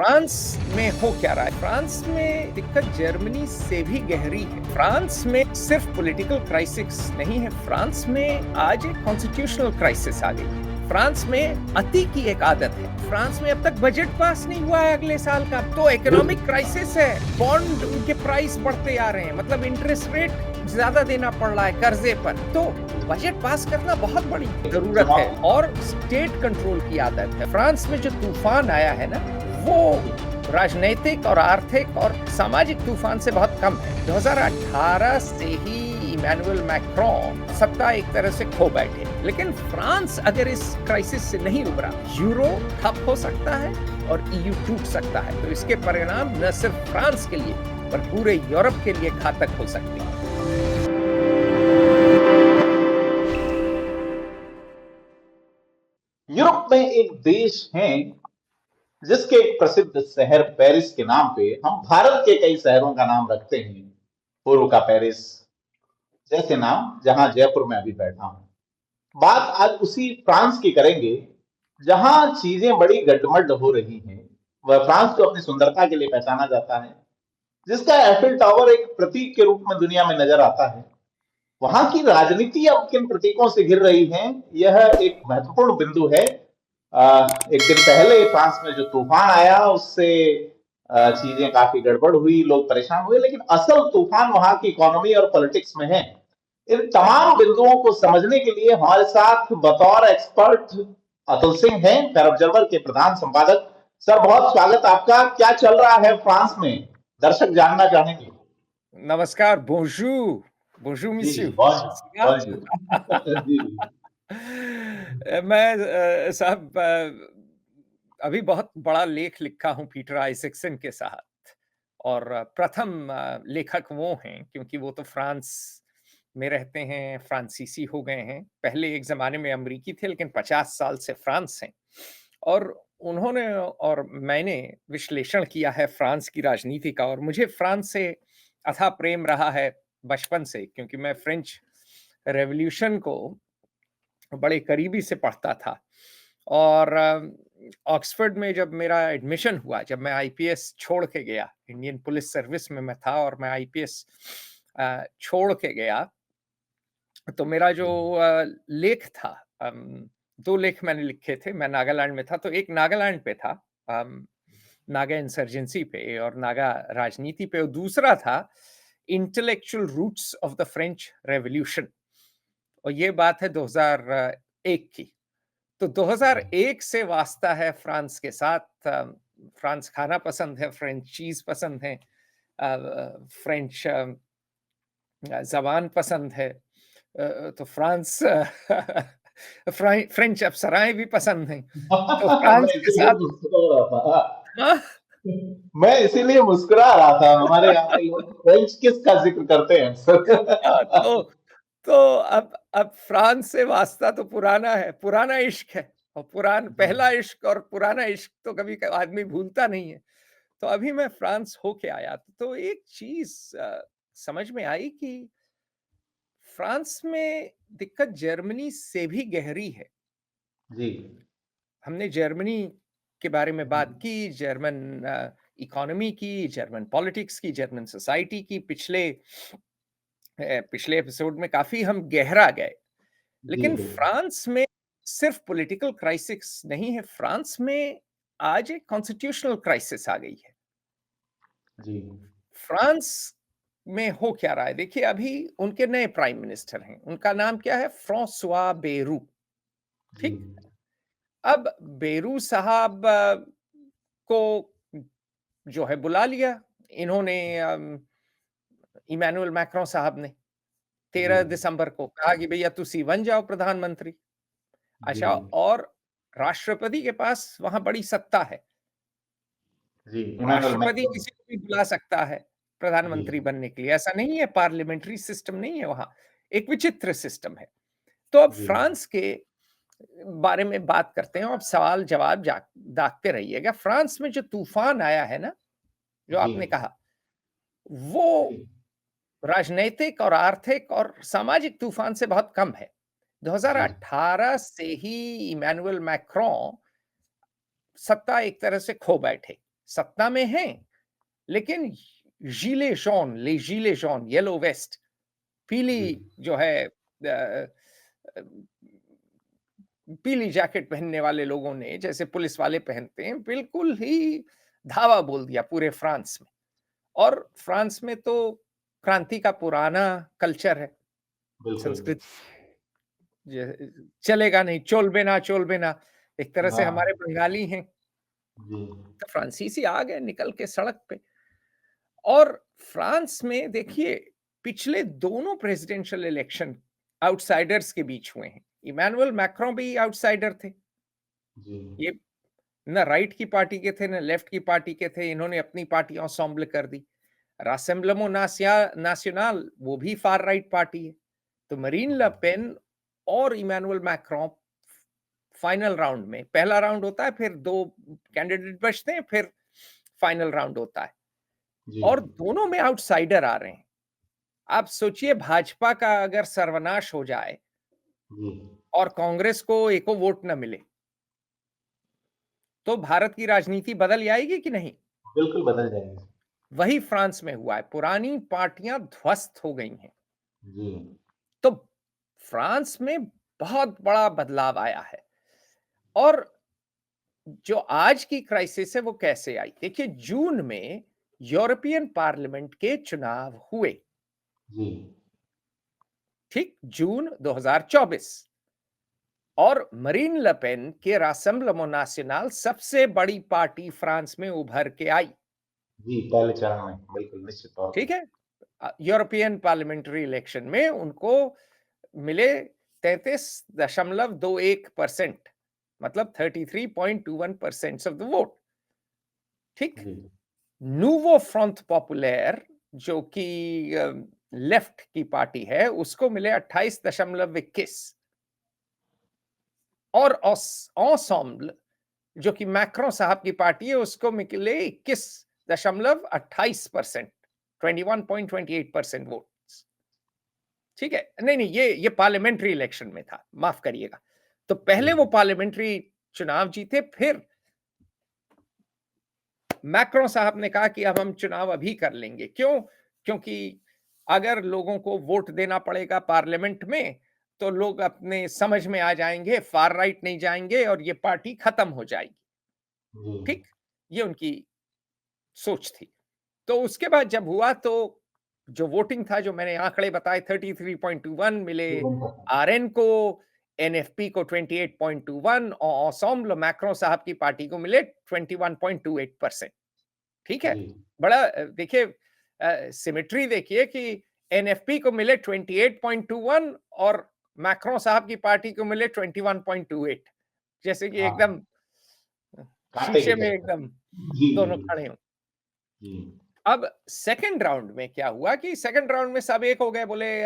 France में हो क्या रहा है? फ्रांस में दिक्कत जर्मनी से भी गहरी है। फ्रांस में सिर्फ पॉलिटिकल क्राइसिस नहीं है, फ्रांस में आज एक कॉन्स्टिट्यूशनल क्राइसिस आ गई है। फ्रांस में अति की एक आदत है। फ्रांस में अब तक बजट पास नहीं हुआ है अगले साल का, तो इकोनॉमिक क्राइसिस है। बॉन्ड उनके प्राइस बढ़ते आ रहे हैं, मतलब इंटरेस्ट रेट ज्यादा देना पड़ रहा है कर्जे पर। तो बजट पास करना बहुत बड़ी जरूरत है और स्टेट कंट्रोल की आदत है। फ्रांस में जो तूफान आया है ना, वो राजनीतिक और आर्थिक और सामाजिक तूफान से बहुत कम है। 2018 से ही इमैनुअल मैक्रोन सत्ता एक तरह से खो बैठे, लेकिन फ्रांस अगर इस क्राइसिस से नहीं उभरा, यूरो ठप हो सकता है और ईयू टूट सकता है। तो इसके परिणाम न सिर्फ फ्रांस के लिए पर पूरे यूरोप के लिए घातक हो सकते हैं। यूरोप में एक देश है जिसके एक प्रसिद्ध शहर पेरिस के नाम पे हम भारत के कई शहरों का नाम रखते हैं। पूर्व का पेरिस जैसे नाम, जहां जयपुर में अभी बैठा हूं। बात आज उसी फ्रांस की करेंगे जहां चीजें बड़ी गड्डमड्ड हो रही हैं। वह फ्रांस जो अपनी सुंदरता के लिए पहचाना जाता है, जिसका एफिल टावर एक प्रतीक के रूप में दुनिया में नजर आता है। वहां की राजनीति अब किन प्रतीकों से घिर रही है, यह एक महत्वपूर्ण बिंदु है। एक दिन पहले फ्रांस में जो तूफान आया उससे चीजें काफी गड़बड़ हुई, लोग परेशान हुए, लेकिन असल तूफान वहां की इकोनॉमी और पॉलिटिक्स में है। इन तमाम बिंदुओं को समझने के लिए हमारे साथ बतौर एक्सपर्ट अतुल सिंह हैं, फेयर ऑब्जर्वर के प्रधान संपादक। सर, बहुत स्वागत आपका। क्या चल रहा है फ्रांस में, दर्शक जानना चाहेंगे। नमस्कार, बोंजूर, बोंजूर जी मिस्यू। जी। मैं साहब अभी बहुत बड़ा लेख लिखा हूँ पीटर आइजैक्सन के साथ, और प्रथम लेखक वो हैं क्योंकि वो तो फ्रांस में रहते हैं, फ्रांसीसी हो गए हैं। पहले एक ज़माने में अमरीकी थे, लेकिन 50 साल से फ्रांस हैं। और उन्होंने और मैंने विश्लेषण किया है फ्रांस की राजनीति का, और मुझे फ्रांस से अथाह प्रेम रहा है बचपन से, क्योंकि मैं फ्रेंच रेवोल्यूशन को बड़े करीबी से पढ़ता था। और ऑक्सफोर्ड में जब मेरा एडमिशन हुआ, जब मैं आईपीएस छोड़ के गया, इंडियन पुलिस सर्विस में मैं था और मैं आईपीएस छोड़ के गया, तो मेरा जो लेख था, 2 लेख मैंने लिखे थे। मैं नागालैंड में था, तो एक नागालैंड पे था, नागा इंसर्जेंसी पे और नागा राजनीति पे, और दूसरा था intellectual roots of the French revolution, और ये बात है 2001 की। तो 2001 से वास्ता है फ्रांस के साथ। फ्रांस खाना पसंद है, फ्रेंच चीज़ पसंद है, फ्रेंच ज़बान पसंद है। तो फ्रांस फ्रेंच अप्सराएँ भी पसंद हैं। तो मैं फ्रांस के इसीलिए साथ मुस्कुरा रहा था। हाँ, मैं इसीलिए मुस्कुरा रहा था। हमारे यहाँ के लोग फ्रेंच किस का जिक्र करते हैं अक्सर। हाँ, तो अब फ्रांस से वास्ता तो पुराना है, पुराना इश्क है, और पहला इश्क और पुराना इश्क तो कभी आदमी भूलता नहीं है। तो अभी मैं फ्रांस होके आया, तो एक चीज़ समझ में आई कि फ्रांस में दिक्कत जर्मनी से भी गहरी है। जी। हमने जर्मनी के बारे में बात की, जर्मन इकोनॉमी की, जर्मन पॉलिटिक्स की, जर्मन सोसाइटी की, पिछले एपिसोड में काफ़ी हम गहरा गए। जी लेकिन बिल्कुल। फ्रांस में सिर्फ पॉलिटिकल क्राइसिस नहीं है, फ्रांस में आज एक कॉन्स्टिट्यूशनल क्राइसिस आ गई है। जी। फ्रांस में हो क्या रहा है? देखिए, अभी उनके नए प्राइम मिनिस्टर हैं। उनका नाम क्या है? फ्रांसवा बेरू, जी। ठीक? अब बेरू साहब को जो है बुला लिया इन्होंने, इमैनुअल मैक्रों साहब ने जी। 13 दिसंबर को कहा कि भैया तुसी बन जाओ प्रधानमंत्री। जी। अच्छा, और राष्ट्रपति के पास वहां बड़ी सत्ता है। जी। इमैनुअल राष्ट्रपति मैक्रोन। किसी को भी बुला सकता है जी। प्रधानमंत्री बनने के लिए, ऐसा नहीं है, पार्लियामेंट्री सिस्टम नहीं है वहां, एक विचित्र सिस्टम है। तो अब जी। फ्रांस के बारे में बात करते हैं, अब सवाल जवाब दागते रहिएगा। फ्रांस में जो तूफान आया है ना, जो जी। आपने कहा, वो जी। राजनैतिक और आर्थिक और सामाजिक तूफान से बहुत कम है। जी। 2018 से ही इमैनुअल मैक्रोन सत्ता एक तरह से खो बैठे, सत्ता में हैं, लेकिन गीले जॉन, ले गीले जॉन, येलो वेस्ट, पीली जी, जो है पीली जैकेट पहनने वाले लोगों ने, जैसे पुलिस वाले पहनते हैं, बिल्कुल ही धावा बोल दिया पूरे फ्रांस में। और फ्रांस में तो क्रांति का पुराना कल्चर है, बिल्कुल। संस्कृति चलेगा नहीं, चोलबे ना चोलबे ना, एक तरह से हाँ, हमारे बंगाली हैं, जी, तो फ्रांसीसी आ गए निकल के सड़क पे। और फ्रांस में देखिए, पिछले दोनों प्रेसिडेंशियल इलेक्शन आउटसाइडर्स के बीच हुए हैं। इमैनुअल मैक्रों भी आउटसाइडर थे। जी, ये ना राइट की पार्टी के थे, ना लेफ्ट की पार्टी के थे, इन्होंने अपनी पार्टी ensemble कर दी। रासेम्बlement नाशनल वो भी फार राइट पार्टी है। तो मरीन ले पेन और इमैनुअल मैक्रों फाइनल राउंड में, पहला राउंड होता है, फिर 2 कैंडिडेट बचते हैं, फिर फाइनल राउंड होता है जी, और दोनों में आउटसाइडर आ रहे हैं। आप सोचिए भाजपा का अगर सर्वनाश हो जाए जी, और कांग्रेस को एको वोट ना मिले, तो भारत की राजनीति बदल जाएगी कि नहीं? बिल्कुल बदल जाएँगे। वही फ्रांस में हुआ है, पुरानी पार्टियां ध्वस्त हो गई हैं। जी, तो फ्रांस में बहुत बड़ा बदलाव आया है। और जो आज की क्राइसिस है वो कैसे आई? देखिए, जून में यूरोपियन पार्लियामेंट के चुनाव हुए, जी, ठीक, जून 2024। और मरीन ले पेन के रासेम्बlement नाशनल सबसे बड़ी पार्टी फ्रांस में उभर के आई, जी, पहले चरण में, बिल्कुल निश्चित तौर पे। ठीक है। यूरोपियन पार्लियामेंट्री इलेक्शन में उनको मिले 33.21%, मतलब 33.21% ऑफ द वोट, ठीक। जी, नूवो फ्रंट पॉपुलर जो कि लेफ्ट की पार्टी है, उसको मिले 28.21, और ensemble जो कि मैक्रों साहब की पार्टी है, उसको मिले 21.28%, 21.28% वोट, ठीक है। नहीं नहीं, ये पार्लियामेंट्री इलेक्शन में था, माफ करिएगा। तो पहले जी, वो पार्लियामेंट्री चुनाव जीते, फिर मैक्रों साहब ने कहा कि अब हम चुनाव अभी कर लेंगे। क्यों? क्योंकि अगर लोगों को वोट देना पड़ेगा पार्लियामेंट में, तो लोग अपने समझ में आ जाएंगे, फार राइट नहीं जाएंगे और ये पार्टी खत्म हो जाएगी, जी, ठीक। ये उनकी सोच थी। तो उसके बाद जब हुआ, तो जो वोटिंग था, जो मैंने आंकड़े बताए, 33.21 मिले आरएन को, एनएफपी को 28.21 और ensemble मैक्रों साहब की पार्टी को मिले 21.28%, ठीक है। जी, बड़ा देखिए, सिमेट्री देखिए कि एनएफपी को मिले 28.21 और मैक्रों साहब की पार्टी को मिले 21.28, जैसे कि हाँ, एकदम कांटे की शीशे में तरह। एकदम जी, दोनों जी, खड़े हों। जी, अब सेकंड राउंड में क्या हुआ कि सेकंड राउंड में सब एक हो गए, बोले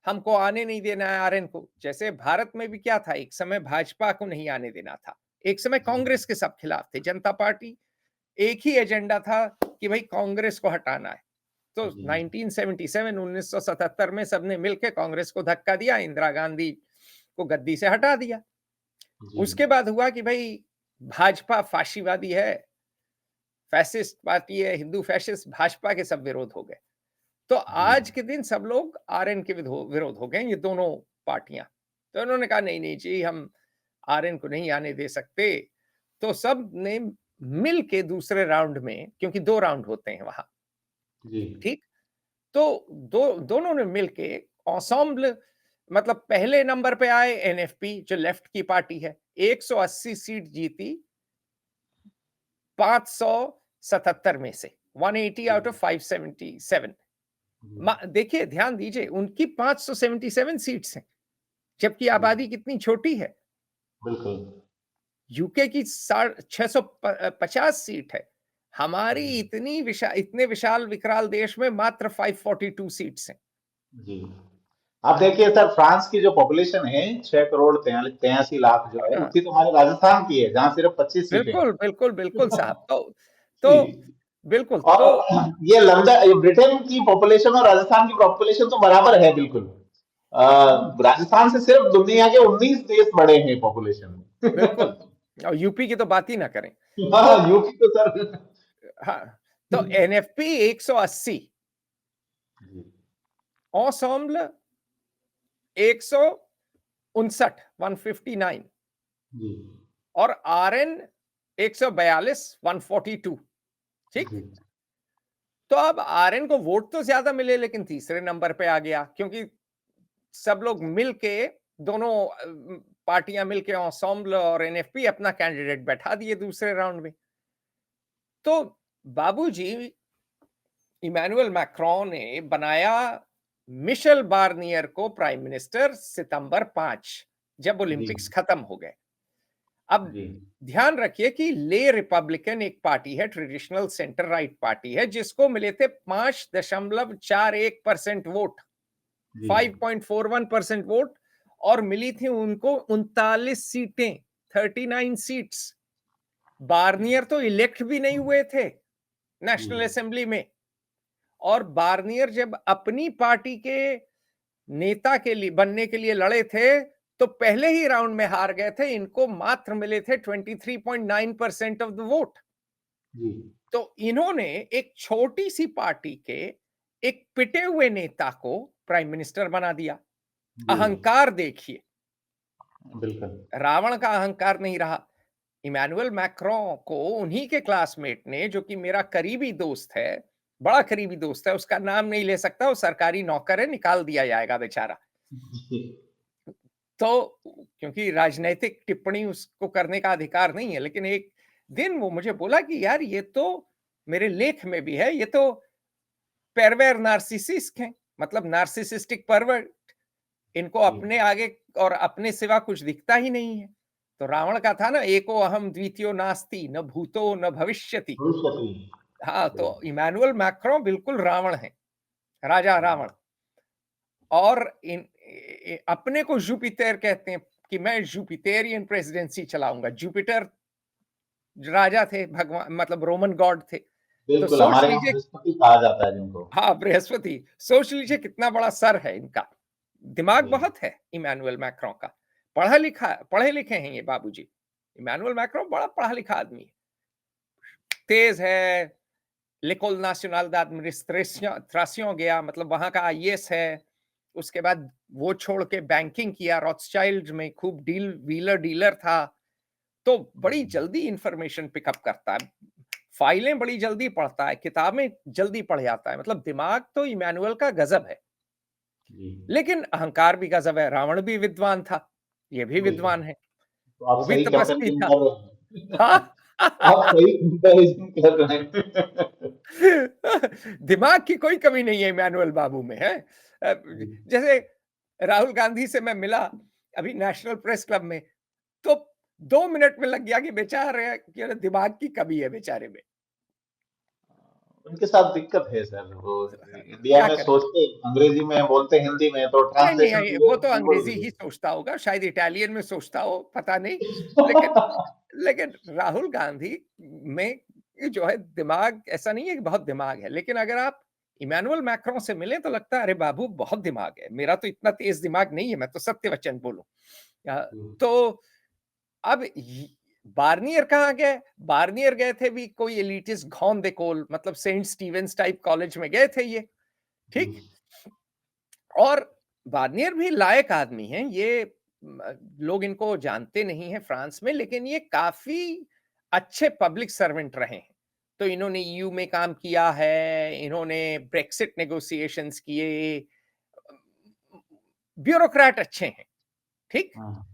हमको आने नहीं देना है आरएन को। जैसे भारत में भी क्या था, एक समय भाजपा को नहीं आने देना था, एक समय जी, कांग्रेस के सब खिलाफ थे, जनता पार्टी एक ही एजेंडा था कि भाई कांग्रेस को हटाना है। तो जी, 1977 1977 में सबने मिलकर कांग्रेस को धक्का दिया, इंदिरा गांधी को गद्दी से हटा दिया। जी, उसके बाद हुआ कि भाई भाजपा फाशीवादी है, फैसिस्ट पार्टी है, हिंदू फैसिस्ट, भाजपा के सब विरोध हो गए। तो जी, आज के दिन सब लोग आरएन के विरोध हो गए, ये दोनों पार्टियां। तो उन्होंने कहा नहीं नहीं जी, हम आरएन को नहीं आने दे सकते। तो सब ने मिल के दूसरे राउंड में, क्योंकि 2 राउंड होते हैं वहां, जी, ठीक। तो दोनों ने मिलके ensemble, मतलब पहले नंबर पे आए एनएफपी जो लेफ्ट की पार्टी है, 180 सीट जीती 577 में से, 180 जी, आउट ऑफ 577। जी, देखिए, ध्यान दीजिए, उनकी 577 सीट्स हैं, जबकि जी, आबादी कितनी छोटी है। बिल्कुल। यूके की 650 सीट है, हमारी जी, इतने विशाल विकराल देश में मात्र 542 सीट्स हैं। जी। आप देखिए सर, फ्रांस की जो पॉपुलेशन है 6 करोड़ 83 लाख जो है, हाँ, उतनी तो हमारे राजस्थान की है, जहाँ सिर्फ 25 सीटें हैं। बिल्कुल बिल्कुल बिल्कुल साहब। तो जी। बिल्कुल तो और ये लंदन, ये ब्रिटेन की पॉपुलेशन और राजस्थान की पॉपुलेशन तो बराबर है बिल्कुल। राजस्थान से सिर्फ दुनिया के 19 देश बड़े हैं पॉपुलेशन में। बिल्कुल, और यूपी की तो बात ही ना करें। तो हाँ, यूपी तो सर हाँ, तो एनएफपी 180, जी, ensemble 159, 159 जी, और आरएन 142, 142। ठीक। जी, तो अब आरएन को वोट तो ज्यादा मिले लेकिन तीसरे नंबर पे आ गया, क्योंकि सब लोग मिलके, दोनों पार्टियां मिलके ensemble और एनएफपी अपना कैंडिडेट बैठा दिए दूसरे राउंड में। तो बाबूजी इमैनुअल मैक्रोन ने बनाया मिशेल बार्नियर को प्राइम मिनिस्टर सितंबर 5, जब जी, ओलंपिक्स खत्म हो गए। अब जी, ध्यान रखिए कि ले रिपब्लिकन एक पार्टी है, ट्रेडिशनल सेंटर राइट पार्टी है, जिसको मिले थे 5.41% वोट, जी, 5.41% वोट, और मिली थी उनको 39 सीटें, 39 सीट्स। बार्नियर तो इलेक्ट भी नहीं हुए थे नेशनल जी, असेंबली में, और बार्नियर जब अपनी पार्टी के नेता के लिए बनने के लिए लड़े थे, तो पहले ही राउंड में हार गए थे। इनको मात्र मिले थे 23.9% ऑफ द वोट। जी, तो इन्होंने एक छोटी सी पार्टी के एक पिटे हुए नेता को प्राइम मिनिस्टर बना दिया। जी, अहंकार देखिए, बिल्कुल। रावण का अहंकार नहीं रहा। इमैनुअल मैक्रों को उन्हीं के क्लासमेट ने, जो कि मेरा करीबी दोस्त है, बड़ा करीबी दोस्त है, उसका नाम नहीं ले सकता, वो सरकारी नौकर है, निकाल दिया जाएगा बेचारा। जी, तो क्योंकि राजनैतिक टिप्पणी उसको करने का अधिकार नहीं है, लेकिन एक दिन वो मुझे बोला कि यार ये तो मेरे लेख में भी है, ये तो पेरवेर नार्सिसिस्ट हैं, मतलब नार्सिसिस्टिक परवर्ट, इनको जी, अपने आगे और अपने सिवा कुछ दिखता ही नहीं है। तो रावण का था ना, एको अहम द्वितीयो नास्ति, न भूतो न भविष्यति। भविष्यति। हाँ, तो बिल्कुल। इमैनुअल मैक्रों बिल्कुल रावण है, राजा रावण। और अपने को जुपिटर कहते हैं कि मैं जुपिटेरियन प्रेसिडेंसी चलाऊंगा। जुपिटर राजा थे, भगवान, मतलब रोमन गॉड थे। तो बिल्कुल, सोच हमारे यहाँ लीजिए, बृहस्पति कहा जाता है जिनको। हाँ, बृहस्पति, सोच लीजिए कितना बड़ा सर है इनका। दिमाग जी, बहुत है इमैनुअल मैक्रों का, पढ़ा लिखा, पढ़े लिखे हैं ये बाबूजी। इमैनुअल मैक्रों बड़ा पढ़ा लिखा आदमी है, तेज है। l'école nationale d'administration गया, मतलब वहां का आईएएस है। उसके बाद वो छोड़ के बैंकिंग किया, रॉथस्चाइल्ड में खूब व्हीलर डीलर था। तो बड़ी जल्दी इंफॉर्मेशन पिकअप करता है, फाइलें बड़ी जल्दी पढ़ता है, किताबें जल्दी पढ़ जाता है, मतलब दिमाग तो इमैनुअल का गजब है। जी, लेकिन अहंकार भी गजब है। रावण भी विद्वान था, ये भी बिल्कुल। विद्वान है, तो आप वो भी सही तपस्वी कंपैरिज़न था। कर रहे हैं। हाँ। आप सही कंपैरिज़न कर रहे हैं। दिमाग की कोई कमी नहीं है इमैनुअल बाबू में, है। जी, जैसे राहुल गांधी से मैं मिला अभी नेशनल प्रेस क्लब में, तो 2 मिनट में लग गया कि बेचारे कि दिमाग की कमी है बेचारे में। उनके साथ दिक्कत है सर, वो इंडिया क्या में करें? सोचते अंग्रेजी में बोलते हिंदी में, तो नहीं नहीं, ट्रांसलेशन के लिए वो तो बिल्कुल अंग्रेजी ही सोचता होगा, शायद इटालियन में सोचता हो, पता नहीं। लेकिन लेकिन राहुल गांधी में जो है दिमाग, ऐसा नहीं है कि बहुत दिमाग है, लेकिन अगर आप इमैनुअल मैक्रों से मिले तो लगता है अरे बाबू बहुत दिमाग है, मेरा तो इतना तेज दिमाग नहीं है, मैं तो सत्य वचन बोलूं। तो अब बार्नियर कहाँ गए? बार्नियर गए थे भी कोई एलिटिस्ट घौन दे कोल, मतलब सेंट स्टीवेंस टाइप कॉलेज में गए थे ये। जी, ठीक। और बार्नियर भी लायक आदमी हैं, ये लोग इनको जानते नहीं हैं फ्रांस में, लेकिन ये काफी अच्छे पब्लिक सर्वेंट रहे हैं। तो इन्होंने ईयू में काम किया है, इन्होंने ब्रेक्सिट नेगोशिएशंस किए, ब्यूरोक्रेट अच्छे हैं। ठीक। हाँ।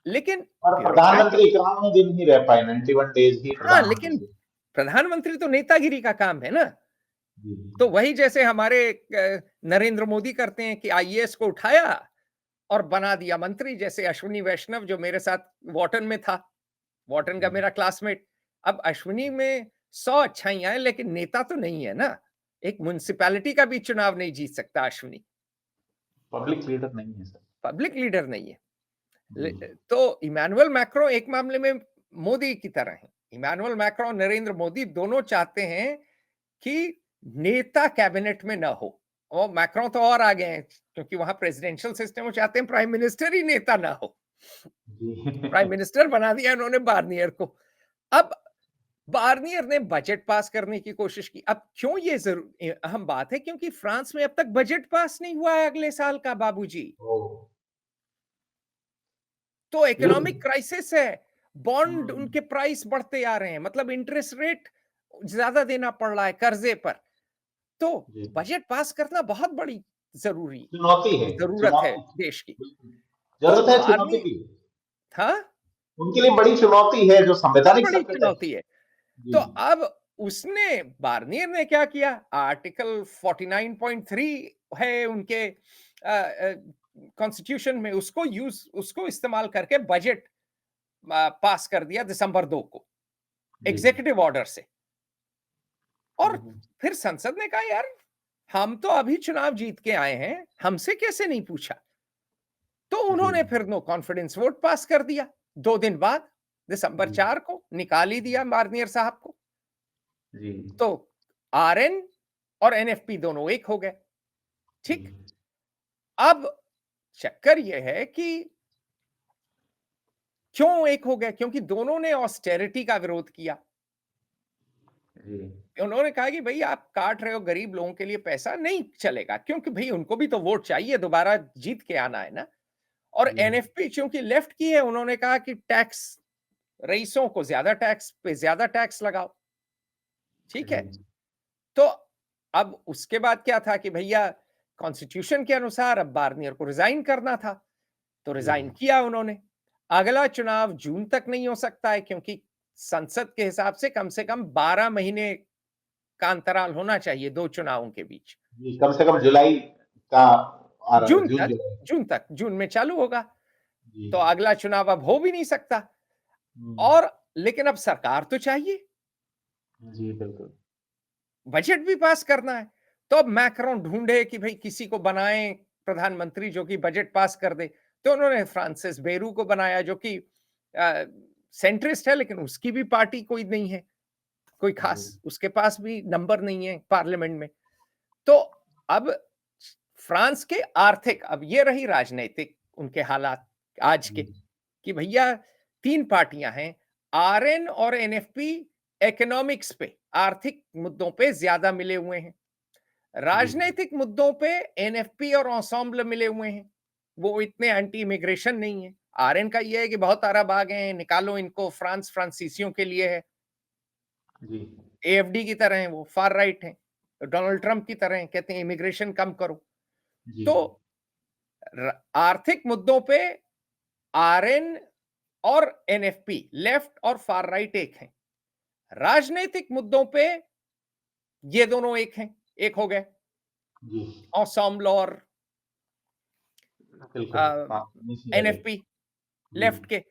लेकिन और ब्यूरोक्रेट, प्रधानमंत्री 51 दिन ही रह पाए, 91 डेज ही हाँ, प्रधानमंत्री लेकिन थे। प्रधानमंत्री तो नेतागिरी का काम है ना। जी, तो वही जैसे हमारे नरेंद्र मोदी करते हैं कि आईएएस को उठाया और बना दिया मंत्री, जैसे अश्विनी वैष्णव जो मेरे साथ वॉटन में था, वॉटन का जी, मेरा क्लासमेट। अब अश्विनी में 100 अच्छाइयां हैं, लेकिन नेता तो नहीं है ना। एक म्युनिसिपैलिटी का भी चुनाव नहीं जीत सकता अश्विनी, पब्लिक लीडर नहीं है सर। पब्लिक लीडर नहीं है। जी, तो इमैनुअल मैक्रो एक मामले में मोदी की तरह है। इमैनुअल मैक्रो, नरेंद्र मोदी दोनों चाहते हैं कि नेता कैबिनेट में ना हो, और मैक्रो तो और आगे हैं, क्योंकि वहां प्रेसिडेंशियल सिस्टम, वो चाहते हैं प्राइम मिनिस्टर ही नेता ना हो। जी, प्राइम मिनिस्टर बना दिया उन्होंने बार्नियर को। अब बार्नियर ने बजट पास करने की कोशिश की। अब क्यों ये अहम बात है, क्योंकि फ्रांस में अब तक बजट पास नहीं हुआ है अगले साल का बाबूजी। ओह! तो ये इकोनॉमिक क्राइसिस है, बॉन्ड हुँ, उनके प्राइस बढ़ते आ रहे हैं, मतलब इंटरेस्ट रेट ज्यादा देना पड़ रहा है कर्जे पर। तो जी। बजट पास करना बहुत बड़ी जरूरी चुनौती है, जरूरत है चुनौती। देश की। बिल्कुल, तो ज़रूरत है चुनौती बार्नी की। हाँ, उनके लिए बड़ी चुनौती है जो बहुत संवैधानिक बड़ी स्तर पे तय। चुनौती है। तो जी, अब उसने बार्नियर ने क्या किया, आर्टिकल 49.3 है उनके कॉन्स्टिट्यूशन में, उसको इस्तेमाल करके बजट पास कर दिया दिसंबर 2 को जी। एग्जीक्यूटिव ऑर्डर से। और हुँ, हुँ। फिर संसद ने कहा, यार हम तो अभी चुनाव जीत के आए हैं, हमसे कैसे नहीं पूछा। तो जी, उन्होंने फिर नो कॉन्फिडेंस वोट पास कर दिया 2 दिन बाद, दिसंबर जी, 4 को निकाल ही दिया बार्नियर साहब को। जी, तो आरएन और एनएफपी दोनों एक हो गए। जी, ठीक। अब चक्कर यह है कि क्यों एक हो गए, क्योंकि दोनों ने ऑस्टेरिटी का विरोध किया। जी, उन्होंने कहा कि भाई आप काट रहे हो गरीब लोगों के लिए, पैसा नहीं चलेगा, क्योंकि भाई उनको भी तो वोट चाहिए, दोबारा जीत के आना है ना। और जी, एनएफपी चूंकि लेफ्ट की है, उन्होंने कहा कि टैक्स, रईसों को ज्यादा टैक्स पे ज्यादा टैक्स लगाओ। ठीक है। जी, तो अब उसके बाद क्या था कि भैया कॉन्स्टिट्यूशन के अनुसार अब बार्नियर को रिजाइन करना था, तो जी, रिजाइन किया उन्होंने। अगला चुनाव जून तक नहीं हो सकता है, क्योंकि संसद के हिसाब से कम 12 महीने का अंतराल होना चाहिए दो चुनावों के बीच। जी, कम से कम जुलाई का आ रहा है, जून जून, तक, जुलाई। जून में चालू होगा। जी, तो अगला चुनाव अब हो भी नहीं सकता। हुँ, और लेकिन अब सरकार तो चाहिए, जी, बिल्कुल। बजट भी पास करना है। तो अब मैक्रोन ढूंढे कि भाई किसी को बनाएं प्रधानमंत्री जो कि बजट पास कर दे। तो उन्होंने फ्रांसिस बेरू को बनाया, जो कि सेंट्रिस्ट है, लेकिन उसकी भी पार्टी कोई नहीं है, कोई जी, खास उसके पास भी नंबर नहीं है पार्लियामेंट में। तो अब फ्रांस के आर्थिक, अब ये रही राजनीतिक उनके हालात आज के, जी, कि भैया 3 पार्टियां हैं, आरएन और एनएफपी इकोनॉमिक्स पे, आर्थिक मुद्दों पे ज्यादा मिले हुए हैं। जी, राजनीतिक मुद्दों पे एनएफपी और ensemble मिले हुए हैं, वो इतने एंटी इमिग्रेशन नहीं है। आरएन का ये है कि बहुत अरब आ गए हैं, निकालो इनको, फ्रांस फ्रांसीसियों के लिए है। जी, एएफडी की तरह है, वो फार राइट है, डोनाल्ड ट्रंप की तरह है, कहते हैं इमिग्रेशन कम करो। जी, तो आर्थिक मुद्दों पे आरएन और एनएफपी, लेफ्ट और फार राइट एक हैं। राजनीतिक मुद्दों पे ये दोनों एक हैं, एक हो गए, जी, ensemble और बिल्कुल। हाँ, नीचे रह गए। एनएफपी जी, लेफ्ट के।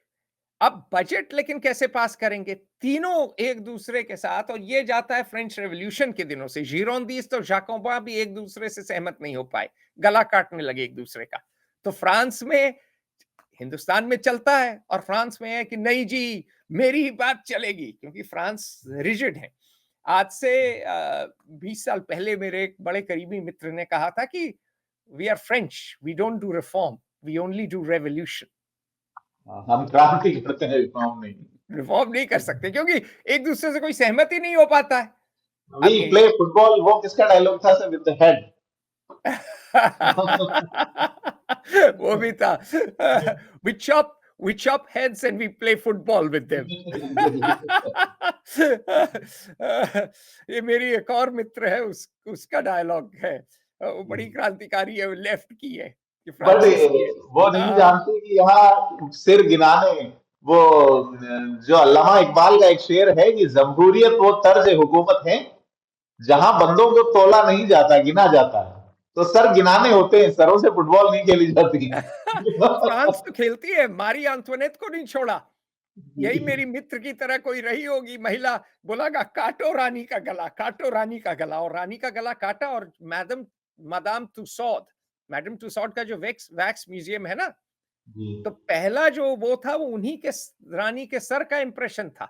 अब बजट लेकिन कैसे पास करेंगे, तीनों एक दूसरे के साथ, और ये जाता है फ्रेंच रेवोल्यूशन के दिनों से, जीरोंदीस और जाकोबा भी एक दूसरे से सहमत नहीं हो पाए, गला काटने लगे एक दूसरे का। तो फ्रांस में, हिंदुस्तान में चलता है और फ्रांस में है कि नहीं जी, मेरी ही बात चलेगी, क्योंकि फ्रांस रिजिड है। आज से 20 साल पहले मेरे एक बड़े करीबी मित्र ने कहा था कि we are French, we don't do reform, we only do revolution. हाँ, हम क्रांति करते हैं, विप्लव नहीं। रिफॉर्म नहीं कर सकते, क्योंकि एक दूसरे से कोई सहमत ही नहीं हो पाता है। वी अब यही प्ले फुटबॉल, वो किसका डायलॉग था सर, विद द हेड। वो भी था। We chop we chop heads and we play football with them. ये मेरी एक और मित्र है, उसका डायलॉग है। वो बड़ी क्रांतिकारी है, वो लेफ्ट की है, ये बट फ्रांसीसी है। वो नहीं हाँ। जानती कि यहाँ सिर गिनाने, वो जो अल्लामा इकबाल का एक शेर है कि जमहूरियत वो तर्ज हुकूमत है जहां बंदों को तोला नहीं जाता, गिना जाता है। तो सर गिनाने होते हैं, सरों से फुटबॉल नहीं खेली जाती। फ्रांस तो खेलती है, मारी अंतोनेट को नहीं छोड़ा। यही मेरी मित्र की तरह कोई रही होगी महिला, बोलागा काटो रानी का गला, काटो रानी का गला, और रानी का गला काटा। और मैडम तुसौद, मैडम तुसौद का जो वैक्स वैक्स म्यूजियम है ना, जी, तो पहला जो वो था, वो उन्हीं के रानी के सर का इंप्रेशन था।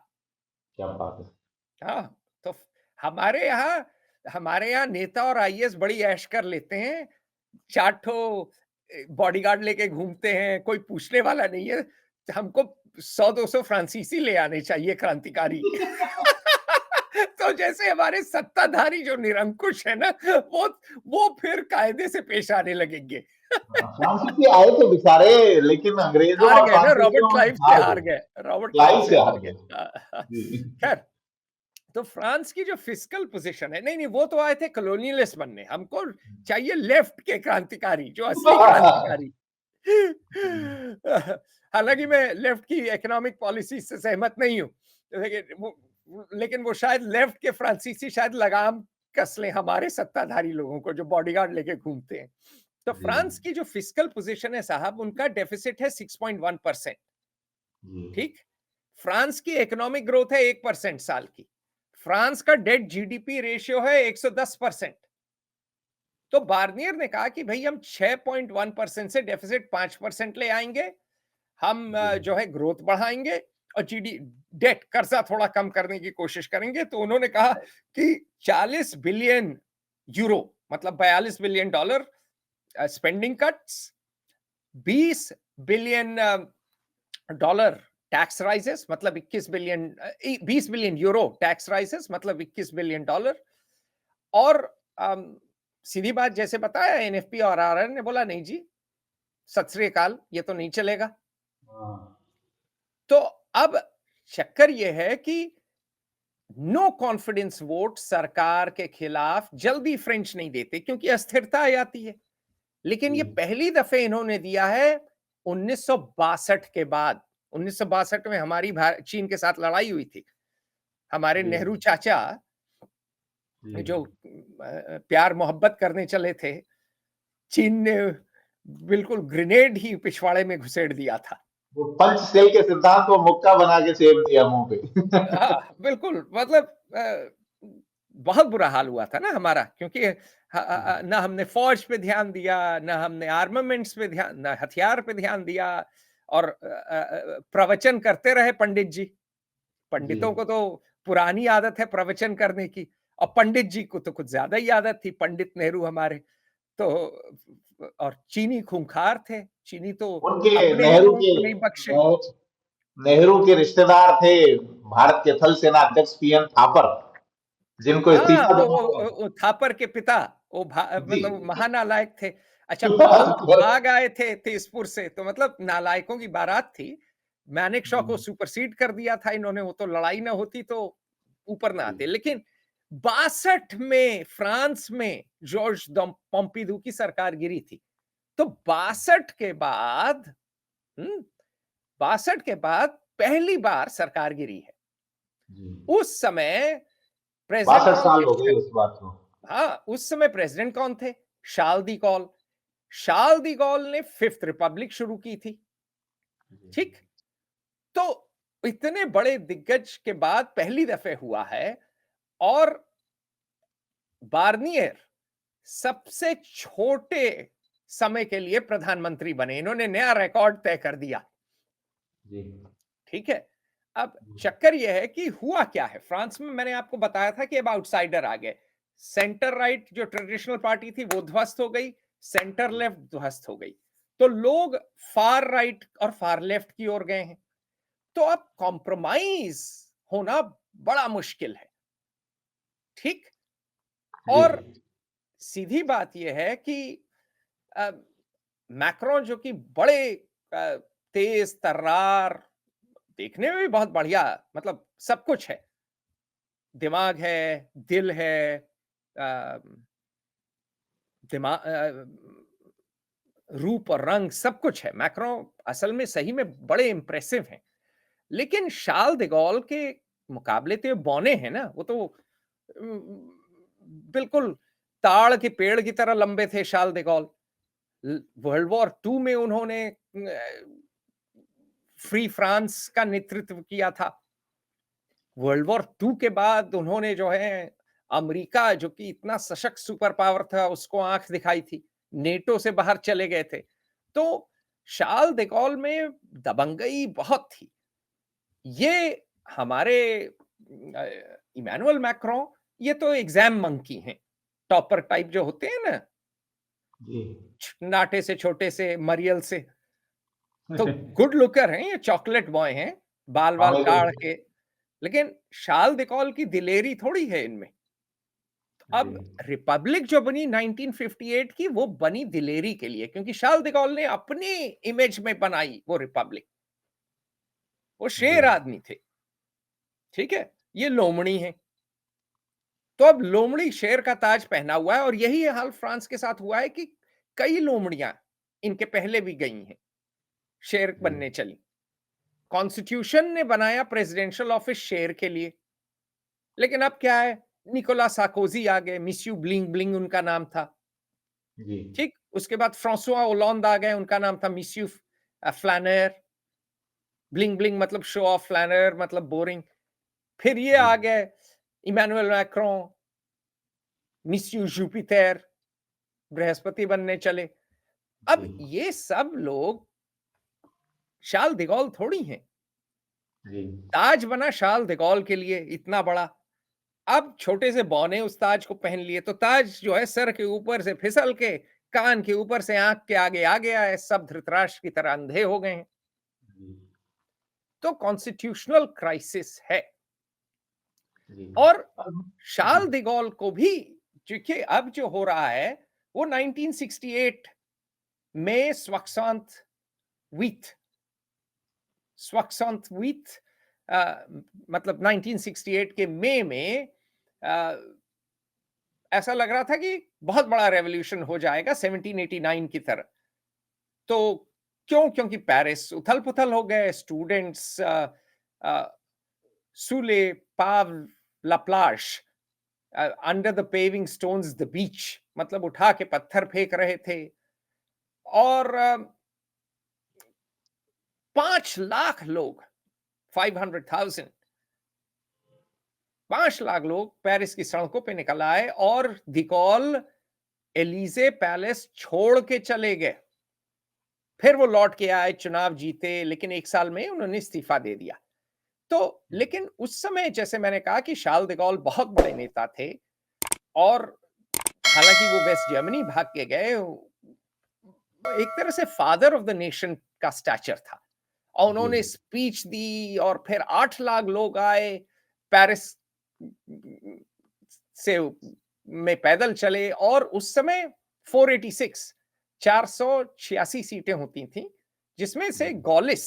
क्या बात है। हाँ। तो हमारे यहाँ हमारे यहाँ नेता और आईएएस बड़ी ऐश कर लेते हैं, 4 ठो बॉडीगार्ड लेके घूमते हैं, कोई पूछने वाला नहीं है। हमको 100-200 फ्रांसीसी ले आने चाहिए क्रांतिकारी। तो जैसे हमारे सत्ताधारी जो निरंकुश है ना, वो फिर कायदे से पेश आने लगेंगे। फ्रांसीसी आए थे बेचारे, लेकिन अंग्रेजों हार और गए ना, रॉबर्ट फ्रांसीसियों में क्लाइव से हार हार गए। गए, रॉबर्ट क्लाइव क्लाइव से से हार हार गए। गए। जी। खैर, तो फ्रांस की जो फिस्कल पोजीशन है, नहीं नहीं, वो तो आए थे कॉलोनियलिस्ट बनने, हमको चाहिए लेफ्ट के क्रांतिकारी, जो असली क्रांतिकारी। हालांकि मैं लेफ्ट की इकोनॉमिक पॉलिसी से सहमत नहीं हूं, लेकिन वो शायद लेफ्ट के फ्रांसीसी शायद लगाम कस लें हमारे सत्ताधारी लोगों को जो बॉडीगार्ड लेके घूमते हैं। तो जी। फ्रांस की जो फिस्कल पोजीशन है साहब, उनका डेफिसिट है 6.1%। जी। ठीक, फ्रांस की इकोनॉमिक ग्रोथ है 1% साल की, फ्रांस का डेट जीडीपी रेशियो है 110%। तो बार्नियर ने कहा कि भाई हम 6.1% से डेफिसिट 5% ले आएंगे, हम जी। जो है ग्रोथ बढ़ाएंगे और जीडी डेट कर्जा थोड़ा कम करने की कोशिश करेंगे। तो उन्होंने कहा कि 40 बिलियन यूरो, मतलब 42 billion dollar spending cuts, 20 billion dollar tax rises, मतलब 20 बिलियन यूरो टैक्स राइजेस, मतलब 21 बिलियन डॉलर। और सीधी बात जैसे बताया, एनएफपी और आरआर ने बोला नहीं जी, सत श्री अकाल, ये तो नहीं चलेगा। हाँ। तो अब चक्कर यह है कि नो कॉन्फिडेंस वोट सरकार के खिलाफ जल्दी फ्रेंच नहीं देते, क्योंकि अस्थिरता आ जाती है। लेकिन जी। ये पहली दफे इन्होंने दिया है 1962 के बाद। 1962 में हमारी चीन के साथ लड़ाई हुई थी, हमारे जी। नेहरू चाचा जी। जो प्यार मोहब्बत करने चले थे, चीन ने बिल्कुल ग्रेनेड ही पिछवाड़े में घुसेड़ दिया था। वो पंचशील के सिद्धांत को मुक्का बना के सेव दिया मुंह पे। हाँ, बिल्कुल, मतलब बहुत बुरा हाल हुआ था ना हमारा, क्योंकि ना हमने फौज पे ध्यान दिया, ना हमने आर्मामेंट्स पे ध्यान, ना हथियार पे ध्यान दिया, और प्रवचन करते रहे पंडित जी। जी। पंडितों को तो पुरानी आदत है प्रवचन करने की, और पंडित जी को तो कुछ ज्यादा ही आदत थी, पंडित नेहरू हमारे। तो और चीनी खूंखार थे, चीनी तो उनके अपने ही नेहरू लोगों के को नहीं बख्शे। नेहरू के रिश्तेदार थे भारत के थल सेना अध्यक्ष पीएन थापर, जिनको हाँ, इस्तीफा देना पड़ा। वो थापर के पिता, वो जी। मतलब महानालायक थे। अच्छा, भाग आए थे तेजपुर से, तो मतलब नालायकों की बारात थी। मैनेकशॉ को सुपरसीड कर दिया था इन्होंने, वो तो लड़ाई ना होती तो ऊपर ना आते। लेकिन 62 में फ्रांस में जॉर्ज पोम्पिडू की सरकार गिरी थी। तो 62 के बाद, 62 के बाद पहली बार सरकार गिरी है। जी। उस समय प्रेसिडेंट 62 कौन साल हो थे? गए इस बात को। हाँ, उस समय प्रेसिडेंट कौन थे? शार्ल दी गॉल। शार्ल दी गॉल ने फिफ्थ रिपब्लिक शुरू की थी। ठीक, तो इतने बड़े दिग्गज के बाद पहली दफे हुआ है, और बार्नियर सबसे छोटे समय के लिए प्रधानमंत्री बने, इन्होंने नया रिकॉर्ड तय कर दिया। जी। ठीक है, अब चक्कर यह है कि हुआ क्या है फ्रांस में, मैंने आपको बताया था कि अब आउटसाइडर आ गए। सेंटर राइट जो ट्रेडिशनल पार्टी थी वो ध्वस्त हो गई, सेंटर लेफ्ट ध्वस्त हो गई, तो लोग फार राइट और फार लेफ्ट की ओर गए हैं। तो अब कॉम्प्रोमाइज होना बड़ा मुश्किल है। ठीक, जी। और सीधी बात यह है कि मैक्रो जो कि बड़े तेज तर्रार, देखने में भी बहुत बढ़िया, मतलब सब कुछ है, दिमाग है, दिल है, दिमाग, रूप और रंग सब कुछ है। मैक्रो असल में सही में बड़े इंप्रेसिव हैं। लेकिन शार्ल de Gaulle के मुकाबले तो ये बौने हैं ना, वो तो बिल्कुल ताड़ के पेड़ की तरह लंबे थे Charles de Gaulle। World war two में उन्होंने फ्री फ्रांस का नेतृत्व किया था। वर्ल्ड वॉर टू के बाद उन्होंने जो है अमेरिका, जो कि इतना सशक्त सुपर पावर था, उसको आंख दिखाई थी, नेटो से बाहर चले गए थे। तो शार्ल de Gaulle में दबंगई बहुत थी। ये हमारे इमैनुअल मैक्रों, ये तो एग्जाम मंकी हैं, टॉपर टाइप जो होते हैं ना, जी। नाटे से छोटे से मरियल से। तो गुड लुकर हैं, ये चॉकलेट बॉय हैं, बाल बाल काढ़ हमें के। लेकिन शार्ल द गॉल की दिलेरी थोड़ी है इनमें। जी, अब रिपब्लिक जो बनी 1958 की, वो बनी दिलेरी के लिए, क्योंकि शार्ल द गॉल ने अपनी इमेज में बनाई वो रिपब्लिक। वो जी, शेर आदमी थे, ठीक है? ये लोमड़ी हैं। तो अब लोमड़ी शेर का ताज पहना हुआ है, और यही हाल फ्रांस के साथ हुआ है कि कई लोमड़ियां इनके पहले भी गई हैं, शेर जी, बनने चली। कॉन्स्टिट्यूशन ने बनाया प्रेसिडेंशियल ऑफिस शेर के लिए, लेकिन अब क्या है, निकोला सार्कोजी आ गए, मिस्यू ब्लिंग ब्लिंग उनका नाम था। जी, ठीक, उसके बाद फ्रांसुआ ओलंद आ गए, उनका नाम था मिस्यू फ्लानर। ब्लिंग ब्लिंग मतलब शो ऑफ, फ्लानर मतलब बोरिंग। फिर ये जी, आ गए इमैनुअल मैक्रों, मिस्यू जुपिटर, बृहस्पति बनने चले। जी, अब ये सब लोग शार्ल द गॉल थोड़ी हैं। जी, ताज बना शार्ल द गॉल के लिए इतना बड़ा। अब छोटे से बौने उस ताज को पहन लिए, तो ताज जो है सर के ऊपर से फिसल के कान के ऊपर से आंख के आगे आ गया है, सब धृतराष्ट्र की तरह अंधे हो गए हैं। जी, तो कॉन्स्टिट्यूशनल क्राइसिस है। जी। और अब जी, शार्ल द गॉल को भी, क्योंकि अब जो हो रहा है वो 1968 में स्वक्संत वीथ मतलब 1968 के मई में अ, ऐसा लग रहा था कि बहुत बड़ा रेवोल्यूशन हो जाएगा 1789 की तरह। तो क्यों? क्योंकि पेरिस उथल-पुथल हो गए, स्टूडेंट्स सूले पाव ला प्लाज, under the paving stones the beach, मतलब उठा के पत्थर फेंक रहे थे। और 5 लाख लोग, 500,000, 5 लाख लोग पेरिस की सड़कों पे निकल आए, और द गॉल एलिजे पैलेस छोड़ के चले गए। फिर वो लौट के आए, चुनाव जीते, लेकिन 1 साल में उन्होंने इस्तीफा दे दिया। तो लेकिन उस समय जैसे मैंने कहा कि शार्ल द गॉल बहुत बड़े नेता थे, और हालांकि वो वेस्ट जर्मनी भाग के गए, एक तरह से फादर ऑफ द नेशन का स्टैचर था, और जी, उन्होंने स्पीच दी, और फिर 8 लाख लोग आए पेरिस से, में पैदल चले। और उस समय 486, 486 सीटें होती थी, जिसमें से गॉलिस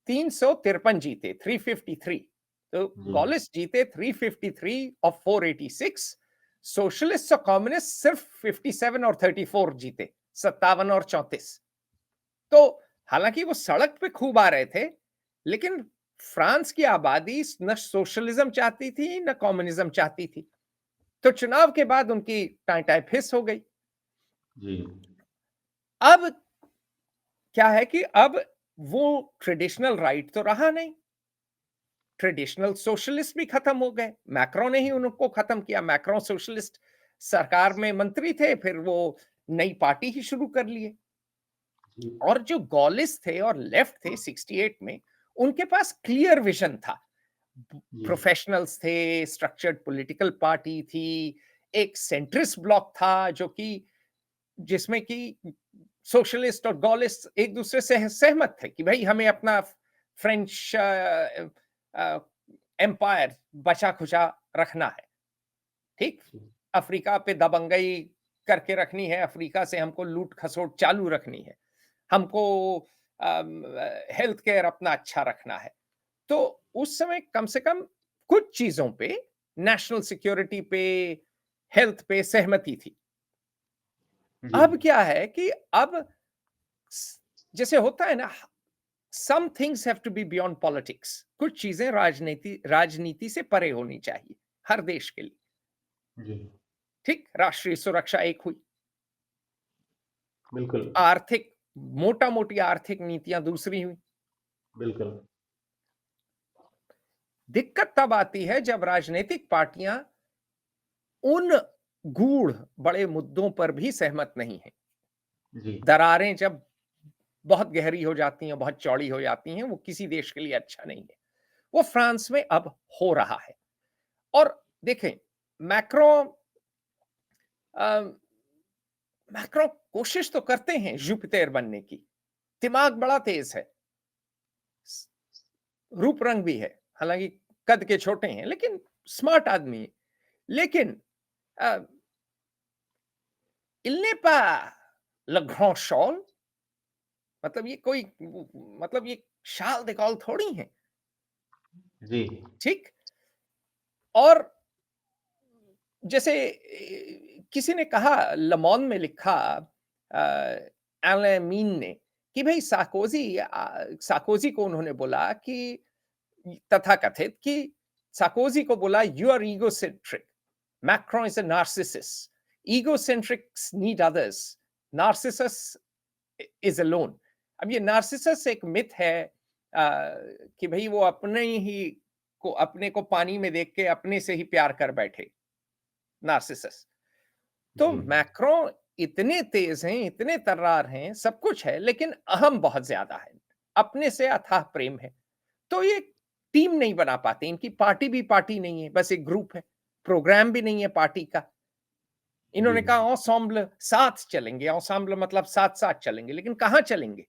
353 जीते, 353। तो जी, गॉलिस जीते 353 ऑफ 486। सोशलिस्ट और कम्युनिस्ट सिर्फ 57 और 34 जीते, 57 और 34। तो हालांकि वो सड़क पे खूब आ रहे थे, लेकिन फ्रांस की आबादी न सोशलिज्म चाहती थी न कम्युनिज्म चाहती थी। तो चुनाव के बाद उनकी टाई टाई फिस हो गई। जी, अब क्या है कि अब वो ट्रेडिशनल राइट तो रहा नहीं, ट्रेडिशनल सोशलिस्ट भी खत्म हो गए। मैक्रो ने ही उनको खत्म किया। मैक्रो सोशलिस्ट सरकार में मंत्री थे, फिर वो नई पार्टी ही शुरू कर लिए। जी, और जो गॉलिस थे और लेफ्ट थे 68 में, उनके पास क्लियर विजन था। जी, प्रोफेशनल्स थे, स्ट्रक्चर्ड पॉलिटिकल पार्टी थी, एक सेंट्रिस्ट ब्लॉक था जो कि जिसमें कि सोशलिस्ट और गॉलिस्ट एक दूसरे से सहमत थे कि भाई हमें अपना फ्रेंच एम्पायर बचा खुचा रखना है। ठीक, अफ्रीका पे दबंगई करके रखनी है, अफ्रीका से हमको लूट खसोट चालू रखनी है, हमको हेल्थ केयर अपना अच्छा रखना है। तो उस समय कम से कम कुछ चीजों पे, नेशनल सिक्योरिटी पे, हेल्थ पे सहमति थी। जी, अब क्या है कि अब जैसे होता है ना, some things have to be beyond politics. कुछ चीजें राजनीति राजनीति से परे होनी चाहिए हर देश के लिए। जी, ठीक, राष्ट्रीय सुरक्षा एक हुई, बिल्कुल, आर्थिक, मोटा मोटी आर्थिक नीतियां दूसरी हुई। बिल्कुल, दिक्कत तब आती है जब राजनीतिक पार्टियां उन गूढ़ बड़े मुद्दों पर भी सहमत नहीं है। जी, दरारें जब बहुत गहरी हो जाती हैं, बहुत चौड़ी हो जाती हैं, वो किसी देश के लिए अच्छा नहीं है। वो फ्रांस में अब हो रहा है। और देखें, मैक्रो मैक्रो कोशिश तो करते हैं जुपिटर बनने की, दिमाग बड़ा तेज है, रूप रंग भी है, हालांकि कद के छोटे हैं, लेकिन स्मार्ट आदमी है। लेकिन अ, il n'est pas le grand Charles, मतलब ये कोई मतलब ये शाल de Gaulle थोड़ी है, जी, ठीक? और जैसे किसी ने कहा, लमॉन में लिखा एलन मीन ने कि भाई सार्कोजी को उन्होंने बोला कि तथाकथित कि सार्कोजी को बोला you are egocentric, Macron is a narcissist, egocentrics need others, narcissus is alone. अब ये नार्सिसस एक मिथ है कि भाई वो अपने को पानी में देख के अपने से ही प्यार कर बैठे, नार्सिसस। तो जी, मैक्रो इतने तेज हैं, इतने तर्रार हैं, सब कुछ है, लेकिन अहम बहुत ज्यादा है, अपने से अथाह प्रेम है। तो ये टीम नहीं बना पाते, इनकी पार्टी भी पार्टी नहीं है, बस एक ग्रुप है, प्रोग्राम भी नहीं है पार्टी का। जी, इन्होंने कहा ensemble साथ चलेंगे, ensemble मतलब साथ साथ चलेंगे, लेकिन कहां चलेंगे?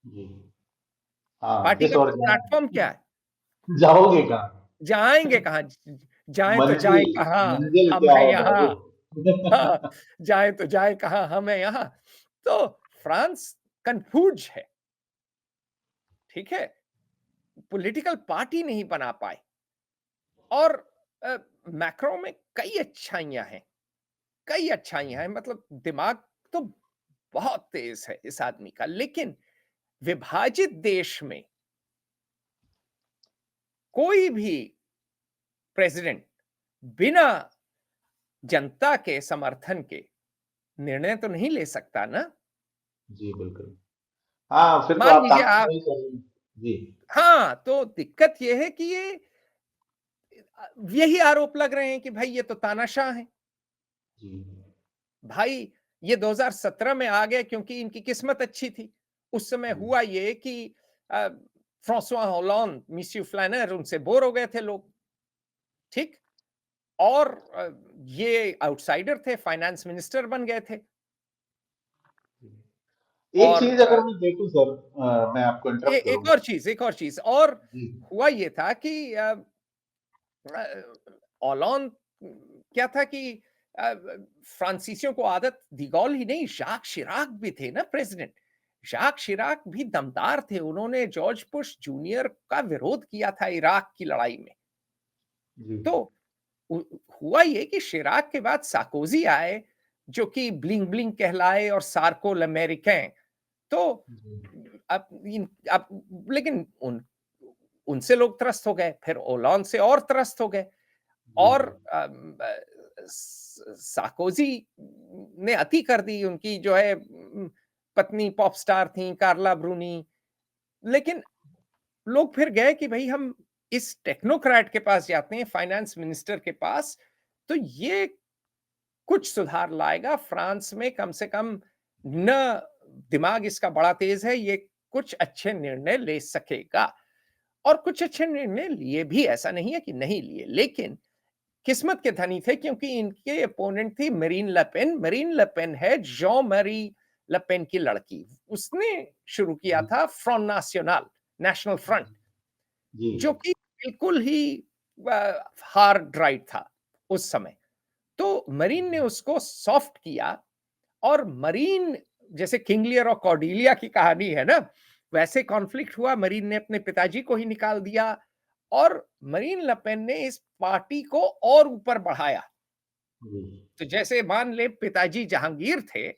जी। हाँ, पार्टी जिस का ओर प्लेटफॉर्म क्या है? जाओगे कहाँ? जाएंगे कहां? जाएं तो जाए मंजिल कहां? मंजिल हम क्या हैं है यहाँ। बाबू? हाँ, जाए तो जाए कहां? हम हैं यहाँ। तो फ्रांस कंफ्यूज है, ठीक है? पॉलिटिकल पार्टी नहीं बना पाए। और मैक्रो में कई अच्छाइयां हैं, मतलब दिमाग तो बहुत तेज है इस आदमी का, लेकिन विभाजित देश में कोई भी प्रेसिडेंट बिना जनता के समर्थन के निर्णय तो नहीं ले सकता ना। जी, बिल्कुल। हाँ, फिर तो मान आप लीजिए आप, तानाशाही कर रहे हैं। जी, हाँ, तो दिक्कत यह है कि ये यही आरोप लग रहे हैं कि भाई ये तो तानाशाह हैं। जी, भाई ये 2017 में आ गए क्योंकि इनकी किस्मत अच्छी थी। उस समय जी, हुआ ये कि फ्रांसवा होलैंड, मिस्यू फ्लैनर, उनसे बोर हो गए थे लोग, ठीक? और ये आउटसाइडर थे, फाइनेंस मिनिस्टर बन गए थे। जी। एक और चीज़ अगर मैं देखूँ सर मैं आपको इंटरप्ट एक करूँगा। और चीज, एक और चीज और जी, हुआ ये था कि ओलोन क्या था कि फ्रांसीसियों को आदत, डिगॉल ही नहीं, जाक शिराक भी थे ना प्रेसिडेंट। जाक शिराक भी दमदार थे, उन्होंने जॉर्ज बुश जूनियर का विरोध किया था इराक की लड़ाई में। जी, तो हुआ ये कि शिराक के बाद सार्कोजी आए, जो कि ब्लिंग ब्लिंग कहलाए, और सार्को l'Américain। तो जी, अब लेकिन उनसे लोग त्रस्त हो गए, फिर ओलान से और त्रस्त हो गए। जी, और सार्कोजी ने अति कर दी, उनकी जो है पत्नी पॉप स्टार थी कार्ला ब्रूनी। लेकिन लोग फिर गए कि भाई हम इस टेक्नोक्रेट के पास जाते हैं, फाइनेंस मिनिस्टर के पास, तो ये कुछ सुधार लाएगा फ्रांस में, कम से कम न दिमाग इसका बड़ा तेज है, ये कुछ अच्छे निर्णय ले सकेगा। और कुछ अच्छे निर्णय लिए भी, ऐसा नहीं है कि नहीं लिए, लेकिन किस्मत के धनी थे क्योंकि इनके अपोनेंट थी मेरीन लपेन। मेरीन लपेन है जॉन मैरी लपेन की लड़की। उसने शुरू किया जी, था फ्रंट नाशनल, नेशनल फ्रंट, जी, जो कि बिल्कुल ही हार्ड राइट था उस समय। तो मरीन ने उसको सॉफ्ट किया। और मरीन, जैसे किंग लियर और कॉर्डिलिया की कहानी है ना, वैसे कॉन्फ्लिक्ट हुआ, मरीन ने अपने पिताजी को ही निकाल दिया, और मरीन लपेन ने इस पार्टी को और ऊपर बढ़ाया। जी, तो जैसे मान ले पिताजी जहांगीर थे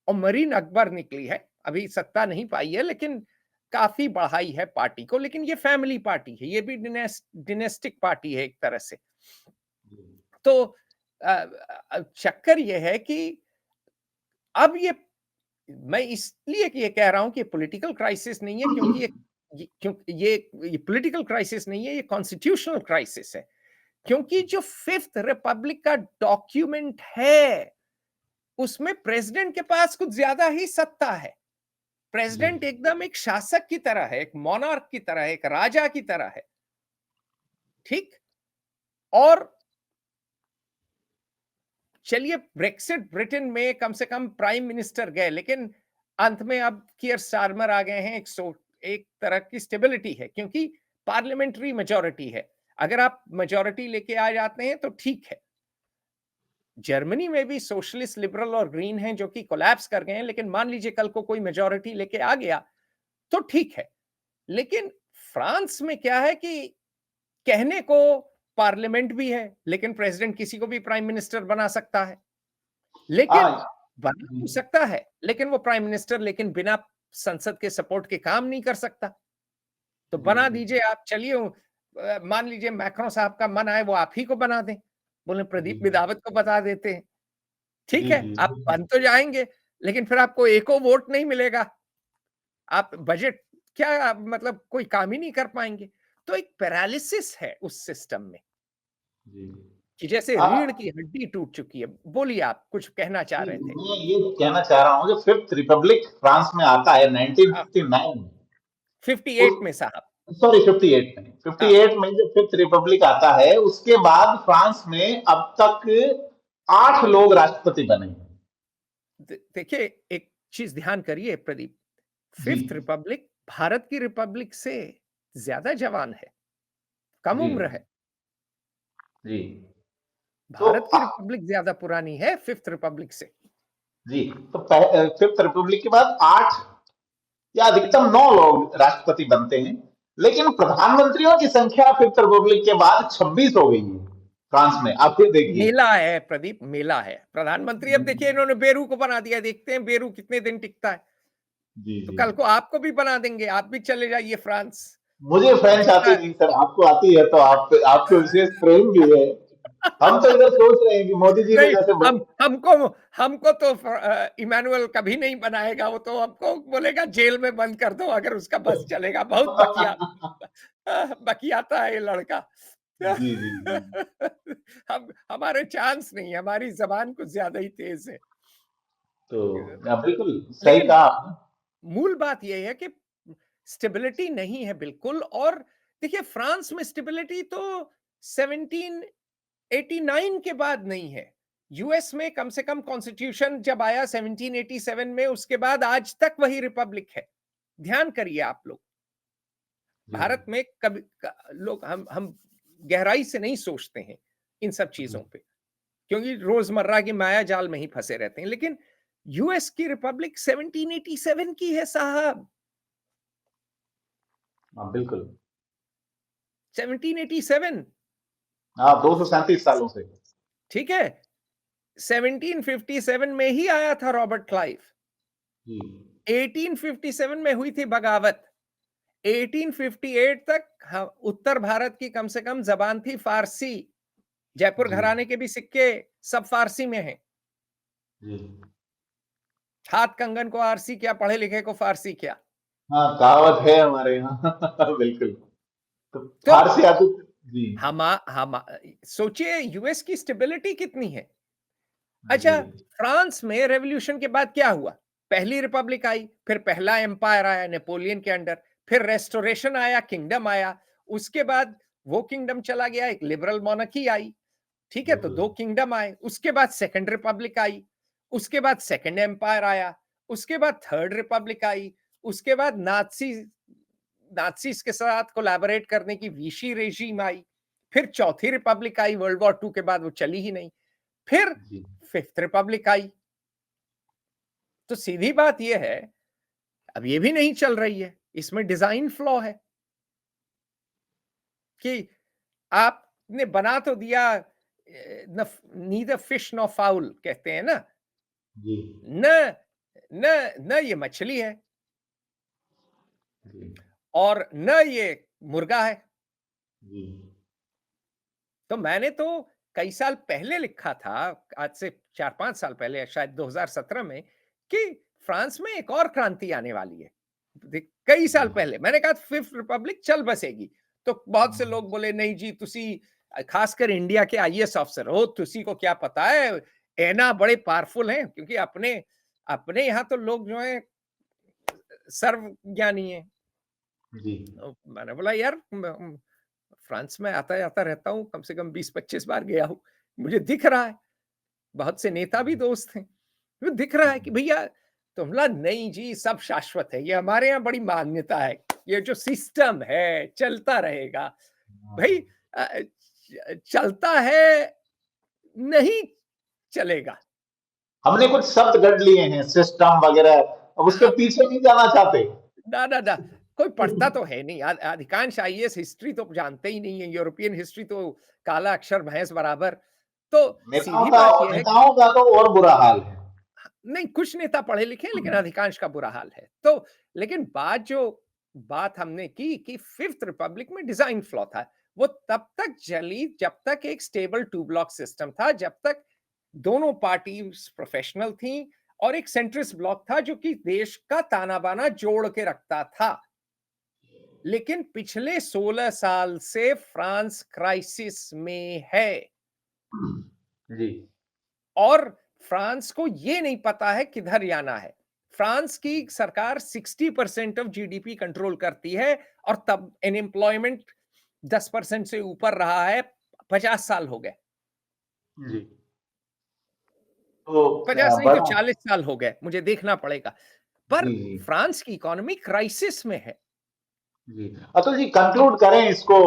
और मरीन अकबर निकली है, अभी सत्ता नहीं पाई है, लेकिन काफी बढ़ाई है पार्टी को। लेकिन ये फैमिली पार्टी है, ये भी डिनेस्टिक पार्टी है एक तरह से। जी, तो चक्कर ये है कि अब मैं इसलिए कि ये कह रहा हूं कि पॉलिटिकल क्राइसिस नहीं है, क्योंकि ये पॉलिटिकल क्राइसिस नहीं है, ये कॉन्स्टिट्यूशनल क्राइसिस है। क्योंकि जो फिफ्थ रिपब्लिक का डॉक्यूमेंट है, उसमें प्रेसिडेंट के पास कुछ ज्यादा ही सत्ता है। जी, प्रेसिडेंट एकदम एक शासक की तरह है, एक मोनार्क की तरह है, एक राजा की तरह है, ठीक? और चलिए, ब्रेक्सिट ब्रिटेन में कम से कम प्राइम मिनिस्टर गए, लेकिन अंत में अब कियर स्टारमर आ गए हैं। एक तरह की स्टेबिलिटी है क्योंकि पार्लियामेंट्री मेजोरिटी है। अगर आप मेजॉरिटी लेके आ जाते हैं तो ठीक है। जर्मनी में भी सोशलिस्ट, लिबरल और ग्रीन हैं जो कि कोलैप्स कर गए हैं, लेकिन मान लीजिए कल को कोई मेजॉरिटी लेके आ गया तो ठीक है। लेकिन फ्रांस में क्या है कि कहने को पार्लियामेंट भी है, लेकिन प्रेसिडेंट किसी को भी प्राइम मिनिस्टर बना सकता है। लेकिन हाँ। बना तो सकता है, लेकिन वो प्राइम मिनिस्टर लेकिन बिना संसद के सपोर्ट के काम नहीं कर सकता। तो जी बना जी दीजिए आप, चलिए मान लीजिए मैक्रों साहब का मन आए वो आप ही को बना दें, बोले जी प्रदीप बिदावत को बता देते हैं। ठीक जी है, जी आप बन तो जाएंगे, लेकिन फिर आपको एको वोट नहीं मिलेगा। आप बजट क्या मतलब कोई काम ही नहीं कर पाएंगे। तो एक पैरालिसिस है उस सिस्टम में जी। कि जैसे हाँ, रीढ़ की हड्डी टूट चुकी है। बोलिए, आप कुछ कहना चाह जी, रहे थे। मैं ये कहना चाह रहा हूँ कि फिफ्थ रिपब्लिक फ्रांस में आता है हाँ, 1959 में। 58 में उस साहब। सॉरी 58 में, हाँ, 58 में जब फिफ्थ रिपब्लिक आता है, उसके बाद फ्रांस में अब तक 8 लोग राष्ट्रपति बने हैं। देखिए एक चीज ध्यान करिए प्रदीप, जी फिफ्थ रिपब्लिक भारत की रिपब्लिक से ज्यादा जवान है, कम जी उम्र है। जी। तो भारत की रिपब्लिक ज्यादा पुरानी है फिफ्थ रिपब्लिक से। जी, तो फिफ्थ रिपब्लिक के बाद 8 या अधिकतम 9 लोग राष्ट्रपति बनते हैं, लेकिन प्रधानमंत्रियों की संख्या फिफ्थ रिपब्लिक के बाद 26 हो गई है फ्रांस में। आप ये देखिए। मेला है प्रदीप, मेला है। प्रधानमंत्री अब देखिए इन्होंने बेरू को बना दिया, देखते हैं बेरू कितने दिन टिकता है। जी तो जी। कल को आपको भी बना देंगे, आप भी चले जाइए फ्रांस। मुझे फ्रेंच आती जितना नहीं सर, आपको आती है तो आप आपको विशेष प्रेम भी है। हम तो इधर सोच रहे हैं कि मोदी जी ने नहीं, जैसे हमको हमको तो इमानुअल कभी नहीं बनाएगा, वो तो हमको बोलेगा जेल में बंद कर दो अगर उसका बस चलेगा। बहुत बकियाता है ये लड़का। जी जी जी। हम हमारे चांस नहीं, हमारी जबान कुछ ज्यादा ही तेज है। तो बिल्कुल सही लेकिन कहा आपने। मूल बात यह है कि स्टेबिलिटी नहीं है बिल्कुल। और देखिए फ्रांस में स्टेबिलिटी तो 1789 के बाद नहीं है। यूएस में कम से कम कॉन्स्टिट्यूशन जब आया 1787 में, उसके बाद आज तक वही रिपब्लिक है। ध्यान करिए आप लोग, जी भारत में कभी लोग हम गहराई से नहीं सोचते हैं इन सब जी। चीजों पे, क्योंकि रोजमर्रा की माया जाल में ही फंसे रहते हैं। लेकिन यूएस की रिपब्लिक 1787 की है साहब, हाँ बिल्कुल। 1787। हाँ, 237 सालों से। ठीक है, 1757 में ही आया था रॉबर्ट क्लाइव। जी 1857 में हुई थी बगावत। 1858 तक उत्तर भारत की कम से कम जबान थी फारसी। जयपुर जी घराने के भी सिक्के सब फारसी में हैं। जी। हाथ कंगन को आरसी क्या, पढ़े लिखे को फारसी क्या। हाँ, कहावत है हमारे यहाँ। बिल्कुल। तो तो फारसी आती। जी हम सोचिए यूएस की स्टेबिलिटी कितनी है। जी अच्छा, फ्रांस में रेवोल्यूशन के बाद क्या हुआ? पहली रिपब्लिक आई, फिर पहला एम्पायर आया नेपोलियन के अंडर, फिर रेस्टोरेशन आया, किंगडम आया। उसके बाद वो किंगडम चला गया, एक लिबरल मोनार्की आई। ठीक है, तो बिल्कुल। दो किंगडम आए। उसके बाद सेकंड रिपब्लिक आई, उसके बाद सेकंड एम्पायर आया, उसके बाद थर्ड रिपब्लिक आई, उसके बाद नाज़ीज़ के साथ कोलैबोरेट करने की विशी रेजीम आई, फिर चौथी रिपब्लिक आई, वर्ल्ड वॉर 2 के बाद वो चली ही नहीं, फिर जी फिफ्थ रिपब्लिक आई। तो सीधी बात ये है, अब ये भी नहीं चल रही है, इसमें डिजाइन फ्लॉ है कि आपने बना तो दिया, नीदर फिश नो फाउल कहते हैं ना, जी न न न ये मछली है जी और न ये मुर्गा है। जी। तो मैंने तो कई साल पहले लिखा था, आज से 4-5 साल पहले, शायद 2017 में, कि फ्रांस में एक और क्रांति आने वाली है। कई साल पहले मैंने कहा फिफ्थ रिपब्लिक चल बसेगी। तो बहुत से लोग बोले नहीं जी, तुसी खासकर इंडिया के आईएएस अफसर हो, तुसी को क्या पता है, ऐना बड़े पावरफुल हैं, क्योंकि अपने अपने यहाँ तो लोग जो है सर्वज्ञानी है। जी तो मैंने बोला यार, फ्रांस में आता जाता रहता हूँ, कम से कम 20-25 बार गया हूँ, मुझे दिख रहा है, बहुत से नेता भी दोस्त हैं, तो दिख रहा है कि भैया, तो बोला नहीं जी सब शाश्वत है, ये हमारे यहाँ बड़ी मान्यता है, ये जो सिस्टम है चलता रहेगा। भाई चलता है, नहीं चलेगा। हमने कुछ शब्द गढ़ लिए हैं, सिस्टम वगैरह, अब उसके हाँ, पीछे नहीं जाना चाहते। ना, ना, ना, कोई पढ़ता तो है नहीं। अधिकांश आईएएस हिस्ट्री तो जानते ही नहीं है, यूरोपियन हिस्ट्री तो काला अक्षर भैंस बराबर। तो नेताओं सीधी का बात यह है कि नेताओं का तो और बुरा हाल है। नहीं, कुछ नेता पढ़े लिखे हैं, लेकिन अधिकांश का बुरा हाल है। तो लेकिन बात हमने की कि फिफ्थ रिपब्लिक में डिजाइन फ्लॉ था। वो तब तक चली जब तक एक स्टेबल टू ब्लॉक सिस्टम था, जब तक दोनों पार्टी प्रोफेशनल थी और एक सेंट्रिस्ट ब्लॉक था जो कि देश का ताना बाना जोड़ के रखता था। लेकिन पिछले 16 साल से फ्रांस क्राइसिस में है जी। और फ्रांस को यह नहीं पता है किधर जाना है। फ्रांस की सरकार 60% ऑफ जीडीपी कंट्रोल करती है और तब अनएम्प्लॉयमेंट 10% से ऊपर रहा है। 50 साल हो गए। जी। तो 50 नहीं तो बड़ा 40 साल हो गए, मुझे देखना पड़ेगा। पर जी, जी, फ्रांस की इकोनॉमी क्राइसिस में है। जी। अतुल जी, कंक्लूड करें इसको,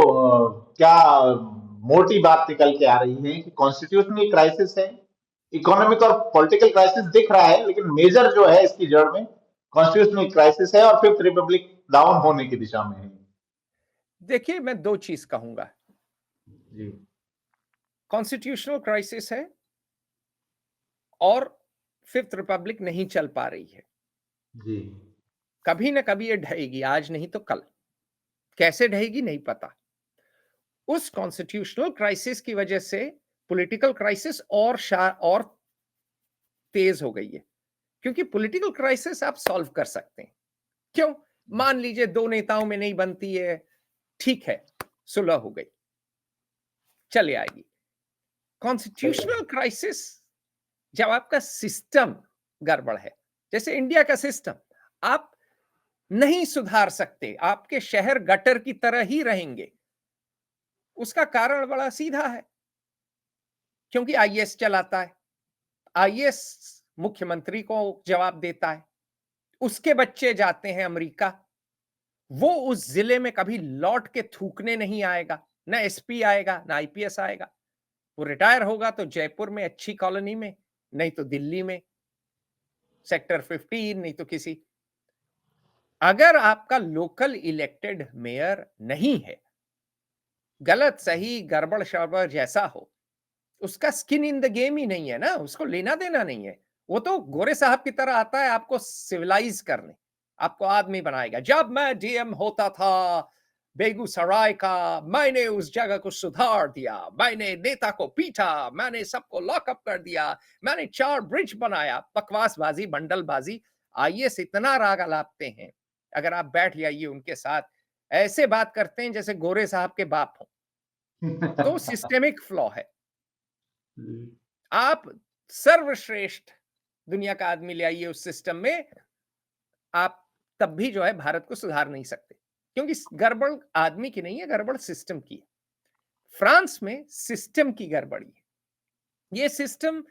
क्या मोटी बात निकल के आ रही है कि कॉन्स्टिट्यूशनल क्राइसिस है, इकोनॉमिक और पॉलिटिकल क्राइसिस दिख रहा है, लेकिन मेजर जो है इसकी जड़ में कॉन्स्टिट्यूशनल क्राइसिस है और फिफ्थ रिपब्लिक डाउन होने की दिशा में है। देखिए, मैं दो चीज कहूंगा। जी। कॉन्स्टिट्यूशनल क्राइसिस है और फिफ्थ रिपब्लिक नहीं चल पा रही है। जी। कभी ना कभी ये ढहेगी, आज नहीं तो कल। कैसे ढहेगी नहीं पता। उस कॉन्स्टिट्यूशनल क्राइसिस की वजह से पॉलिटिकल क्राइसिस और तेज हो गई है, क्योंकि पॉलिटिकल क्राइसिस आप सॉल्व कर सकते हैं। क्यों? मान लीजिए दो नेताओं में नहीं बनती है, ठीक है, सुलह हो गई, चले आएगी। सही है। कॉन्स्टिट्यूशनल क्राइसिस जब आपका सिस्टम गड़बड़ है, जैसे इंडिया का सिस्टम, आप नहीं सुधार सकते, आपके शहर गटर की तरह ही रहेंगे। उसका कारण बड़ा सीधा है, क्योंकि आईएएस चलाता है। आईएएस मुख्यमंत्री को जवाब देता है। उसके बच्चे जाते हैं अमेरिका, वो उस जिले में कभी लौट के थूकने नहीं आएगा, ना एसपी आएगा, ना आईपीएस आएगा। वो रिटायर होगा तो जयपुर में अच्छी कॉलोनी में, नहीं तो दिल्ली में सेक्टर 15, नहीं तो किसी। अगर आपका लोकल इलेक्टेड मेयर नहीं है, गलत सही गड़बड़ शड़बड़ जैसा हो, उसका स्किन इन द गेम ही नहीं है ना, उसको लेना देना नहीं है। वो तो गोरे साहब की तरह आता है आपको सिविलाइज करने, आपको आदमी बनाएगा। जब मैं डीएम होता था बेगूसराय का, मैंने उस जगह को सुधार दिया, मैंने नेता को पीटा, मैंने सबको लॉकअप कर दिया, मैंने 4 ब्रिज बनाया। बकवासबाजी, बंडलबाजी। आईएएस इतना राग अलापते हैं, अगर आप बैठ जाइए उनके साथ, ऐसे बात करते हैं जैसे गोरे साहब के बाप हो। तो सिस्टेमिक फ्लॉ है। जी। आप सर्वश्रेष्ठ दुनिया का आदमी ले आइए उस सिस्टम में, आप तब भी जो है भारत को सुधार नहीं सकते, क्योंकि गड़बड़ आदमी की नहीं है, गड़बड़ सिस्टम की है। फ्रांस में सिस्टम की गड़बड़ी है। ये सिस्टम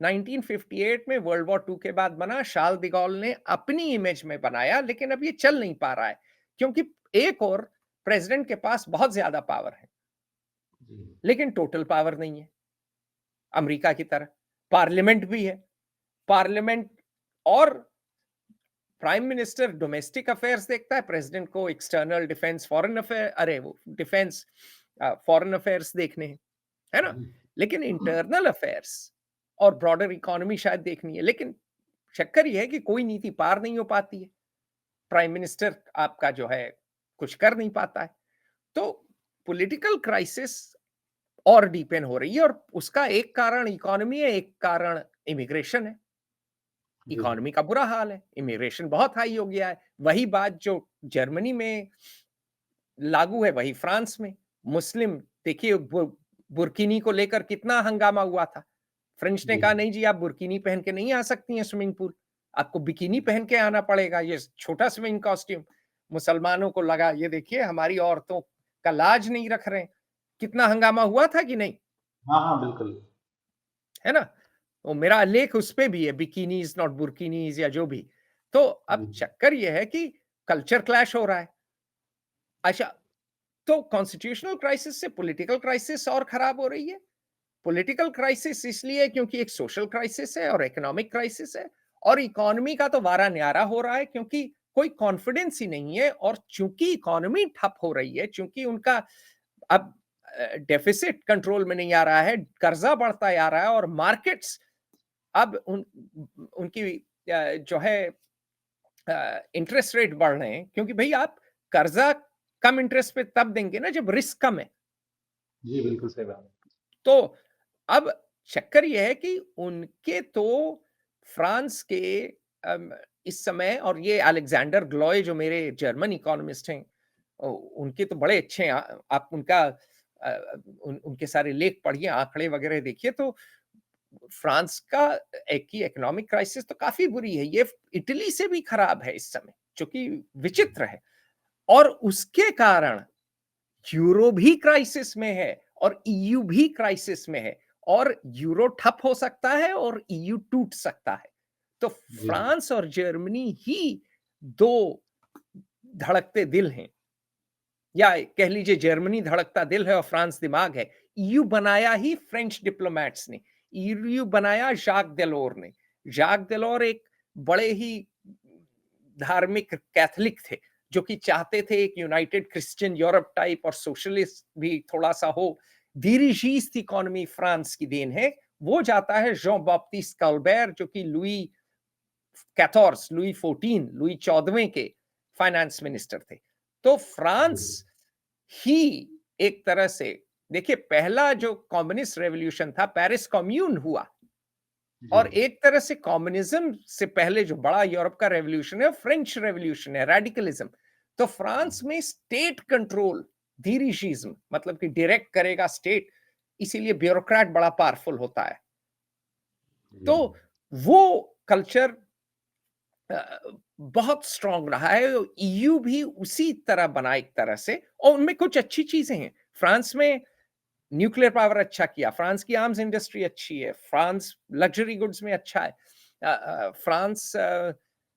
1958 में वर्ल्ड वॉर 2 के बाद बना। शार्ल डी गॉल ने अपनी इमेज में बनाया, लेकिन अब ये चल नहीं पा रहा है, क्योंकि एक और प्रेसिडेंट के पास बहुत ज्यादा पावर है, जी। लेकिन टोटल पावर नहीं है अमेरिका की तरह। पार्लियामेंट भी है, पार्लियामेंट और प्राइम मिनिस्टर डोमेस्टिक अफेयर्स देखता है, प्रेसिडेंट को एक्सटर्नल डिफेंस फॉरेन अफेयर, अरे वो डिफेंस फॉरेन अफेयर्स देखने हैं, है ना। जी। लेकिन इंटरनल अफेयर्स और ब्रॉडर इकोनॉमी शायद देखनी है। लेकिन चक्कर ये है कि कोई नीति पार नहीं हो पाती है, प्राइम मिनिस्टर आपका जो है कुछ कर नहीं पाता है। तो पॉलिटिकल क्राइसिस और डीपेन हो रही है, और उसका एक कारण इकोनॉमी है, एक कारण इमिग्रेशन है। जी। इकोनॉमी का बुरा हाल है, इमिग्रेशन बहुत हाई हो गया है। वही बात जो जर्मनी में लागू है, वही फ्रांस में। मुस्लिम देखिए, बुर्किनी को लेकर कितना हंगामा हुआ था। फ्रेंच ने जी। कहा नहीं जी, आप बुर्किनी पहन के नहीं आ सकती हैं स्विमिंग पूल, आपको बिकिनी पहन के आना पड़ेगा, ये छोटा स्विमिंग कॉस्ट्यूम। मुसलमानों को लगा ये देखिए हमारी औरतों का लाज नहीं रख रहे हैं। कितना हंगामा हुआ था कि नहीं, हाँ, हाँ, बिल्कुल। है ना। तो मेरा लेख उस पे भी है, बिकिनीज नॉट बुर्किनीज या जो भी। तो जी। अब चक्कर ये है कि कल्चर क्लैश हो रहा है। अच्छा, तो कॉन्स्टिट्यूशनल क्राइसिस से पॉलिटिकल क्राइसिस और खराब हो रही है। पॉलिटिकल क्राइसिस इसलिए क्योंकि एक सोशल क्राइसिस है और इकोनॉमिक क्राइसिस है, और इकोनॉमी का तो वारा न्यारा हो रहा है क्योंकि कोई कॉन्फिडेंस ही नहीं है, और चूंकि इकोनॉमी ठप हो रही है, चूंकि उनका अब डेफिसिट कंट्रोल में नहीं आ रहा है, कर्जा बढ़ता आ रहा है, और मार्केट्स अब उनकी जो है इंटरेस्ट रेट बढ़ रहे हैं, क्योंकि भाई आप कर्जा कम इंटरेस्ट पे तब देंगे ना जब रिस्क कम है। जी, बिल्कुल सही बात। तो अब चक्कर यह है कि उनके तो फ्रांस के इस समय, और ये अलेक्जेंडर ग्लॉय जो मेरे जर्मन इकोनॉमिस्ट हैं, उनके तो बड़े अच्छे हैं, आप उनका उनके सारे लेख पढ़िए, आंकड़े वगैरह देखिए, तो फ्रांस का एक ही इकोनॉमिक क्राइसिस तो काफी बुरी है, ये इटली से भी खराब है इस समय, जो कि विचित्र है। और उसके कारण यूरो भी क्राइसिस में है और ईयू भी क्राइसिस में है, और यूरो ठप हो सकता है और ईयू टूट सकता है। तो जी, जी। फ्रांस और जर्मनी ही दो धड़कते दिल हैं, या कह लीजिए जर्मनी धड़कता दिल है और फ्रांस दिमाग है। ईयू बनाया ही फ्रेंच डिप्लोमैट्स ने, ईयू बनाया जाक डेलोर ने। जाक डेलोर एक बड़े ही धार्मिक कैथलिक थे, जो कि चाहते थे एक यूनाइटेड क्रिश्चियन यूरोप टाइप और सोशलिस्ट भी थोड़ा सा हो। दीर्घिस्त इकोनॉमी फ्रांस की देन है। वो जाता है जॉन बैप्टिस्ट कॉल्बेर, जो कि लुई 14वें के फाइनेंस मिनिस्टर थे। तो फ्रांस ही एक तरह से, देखिए पहला जो कम्युनिस्ट रेवोल्यूशन था, पेरिस कम्यून हुआ, जी, और एक तरह से कम्युनिज्म से पहले जो बड़ा यूरोप का रेवोल्यूशन है, फ्रेंच रेवोल्यूशन है, रेडिकलिज्म। तो फ्रांस में स्टेट कंट्रोल, दीरिशिज्म, मतलब कि डायरेक्ट करेगा स्टेट, इसीलिए ब्यूरोक्रेट बड़ा पावरफुल होता है। जी। तो वो कल्चर बहुत स्ट्रांग रहा है। ईयू भी उसी तरह बना एक तरह से, और उनमें कुछ अच्छी चीजें हैं। फ्रांस में न्यूक्लियर पावर अच्छा किया, फ्रांस की आर्म्स इंडस्ट्री अच्छी है, फ्रांस लग्जरी गुड्स में अच्छा है, फ्रांस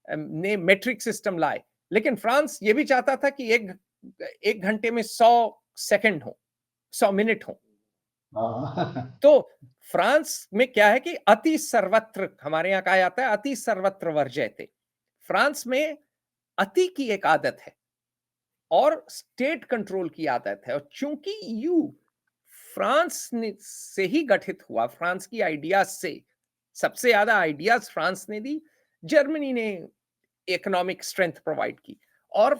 ने मेट्रिक सिस्टम लाए। लेकिन फ्रांस ये भी चाहता था कि एक घंटे में 100 सेकंड हो, 100 मिनट हो। हाँ। तो फ्रांस में क्या है कि अति सर्वत्र, हमारे यहाँ कहा जाता है अति सर्वत्र वर्जयते। फ्रांस में अति की एक आदत है और स्टेट कंट्रोल की आदत है, और चूंकि यू फ्रांस से ही गठित हुआ, फ्रांस की आइडियाज से सबसे ज्यादा आइडियाज फ्रांस ने दी, जर्मनी ने इकोनॉमिक स्ट्रेंथ प्रोवाइड की। और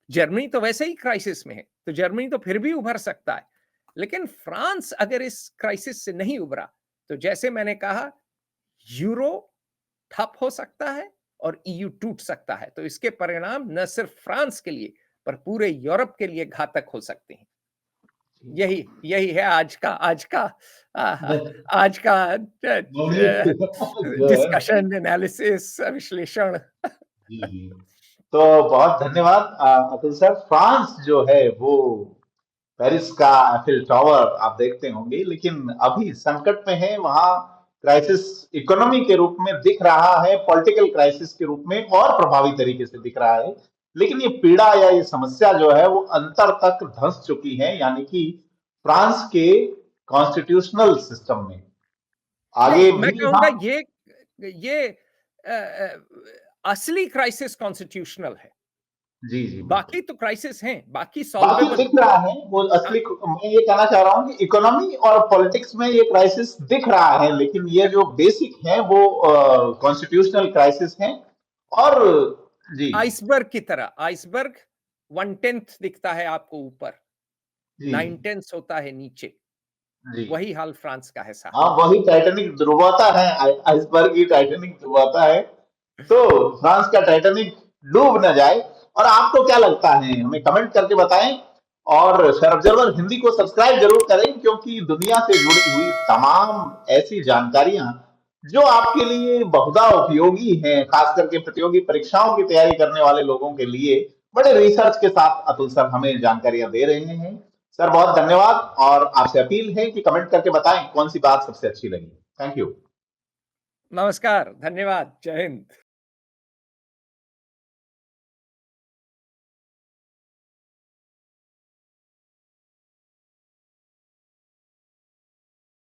जर्मनी तो वैसे ही क्राइसिस में है, तो जर्मनी तो फिर भी उभर सकता है। लेकिन फ्रांस अगर इस क्राइसिस से नहीं उभरा, तो जैसे मैंने कहा, यूरो ठप हो सकता है और ईयू टूट सकता है। तो इसके परिणाम न सिर्फ फ्रांस के लिए, पर पूरे यूरोप के लिए घातक हो सकते हैं। यही यही है आज का जो है डिस्कशन, एनालिसिस, विश्लेषण। जी, जी। तो बहुत धन्यवाद अतुल सर। फ्रांस जो है वो पेरिस का एफिल टावर आप देखते होंगे, लेकिन अभी संकट में है। वहां क्राइसिस इकोनॉमी के रूप में दिख रहा है, पॉलिटिकल क्राइसिस के रूप में और प्रभावी तरीके से दिख रहा है। लेकिन ये पीड़ा या ये समस्या जो है वो अंतर तक धंस चुकी है, यानी कि फ्रांस के कॉन्स्टिट्यूशनल सिस्टम में नहीं, आगे मैं भी कहूंगा हम। ये असली क्राइसिस कॉन्स्टिट्यूशनल है। जी, जी, बिल्कुल। बाकी तो क्राइसिस हैं, बाकी बाकी सॉल्वेबल। दिख रहा है वो असली। मैं ये कहना चाह रहा हूँ कि इकोनॉमी और पॉलिटिक्स में ये क्राइसिस दिख रहा है, लेकिन ये जो बेसिक है वो कॉन्स्टिट्यूशनल क्राइसिस है। और जी, आइसबर्ग की तरह, आइसबर्ग 1/10 दिखता है आपको ऊपर, जी, 9/10 होता है नीचे। जी। वही हाल फ्रांस का है साहब। हाँ, वही टाइटैनिक ध्रुवता है, आइसबर्ग की टाइटैनिक ध्रुवता है। तो फ्रांस का टाइटैनिक डूब न जाए। और आपको क्या लगता है हमें कमेंट करके बताएं। और शेयर ऑब्जर्वर हिंदी को सब्सक्राइब जरूर करें, क्योंकि दुनिया से जुड़ी हुई तमाम ऐसी जानकारियां जो आपके लिए बहुधा उपयोगी हैं, खास करके प्रतियोगी परीक्षाओं की तैयारी करने वाले लोगों के लिए बड़े रिसर्च के साथ अतुल सर हमें जानकारियां दे रहे हैं। सर बहुत धन्यवाद। और आपसे अपील है कि कमेंट करके बताएं कौन सी बात सबसे अच्छी लगी। Thank you. नमस्कार, धन्यवाद, जय हिंद।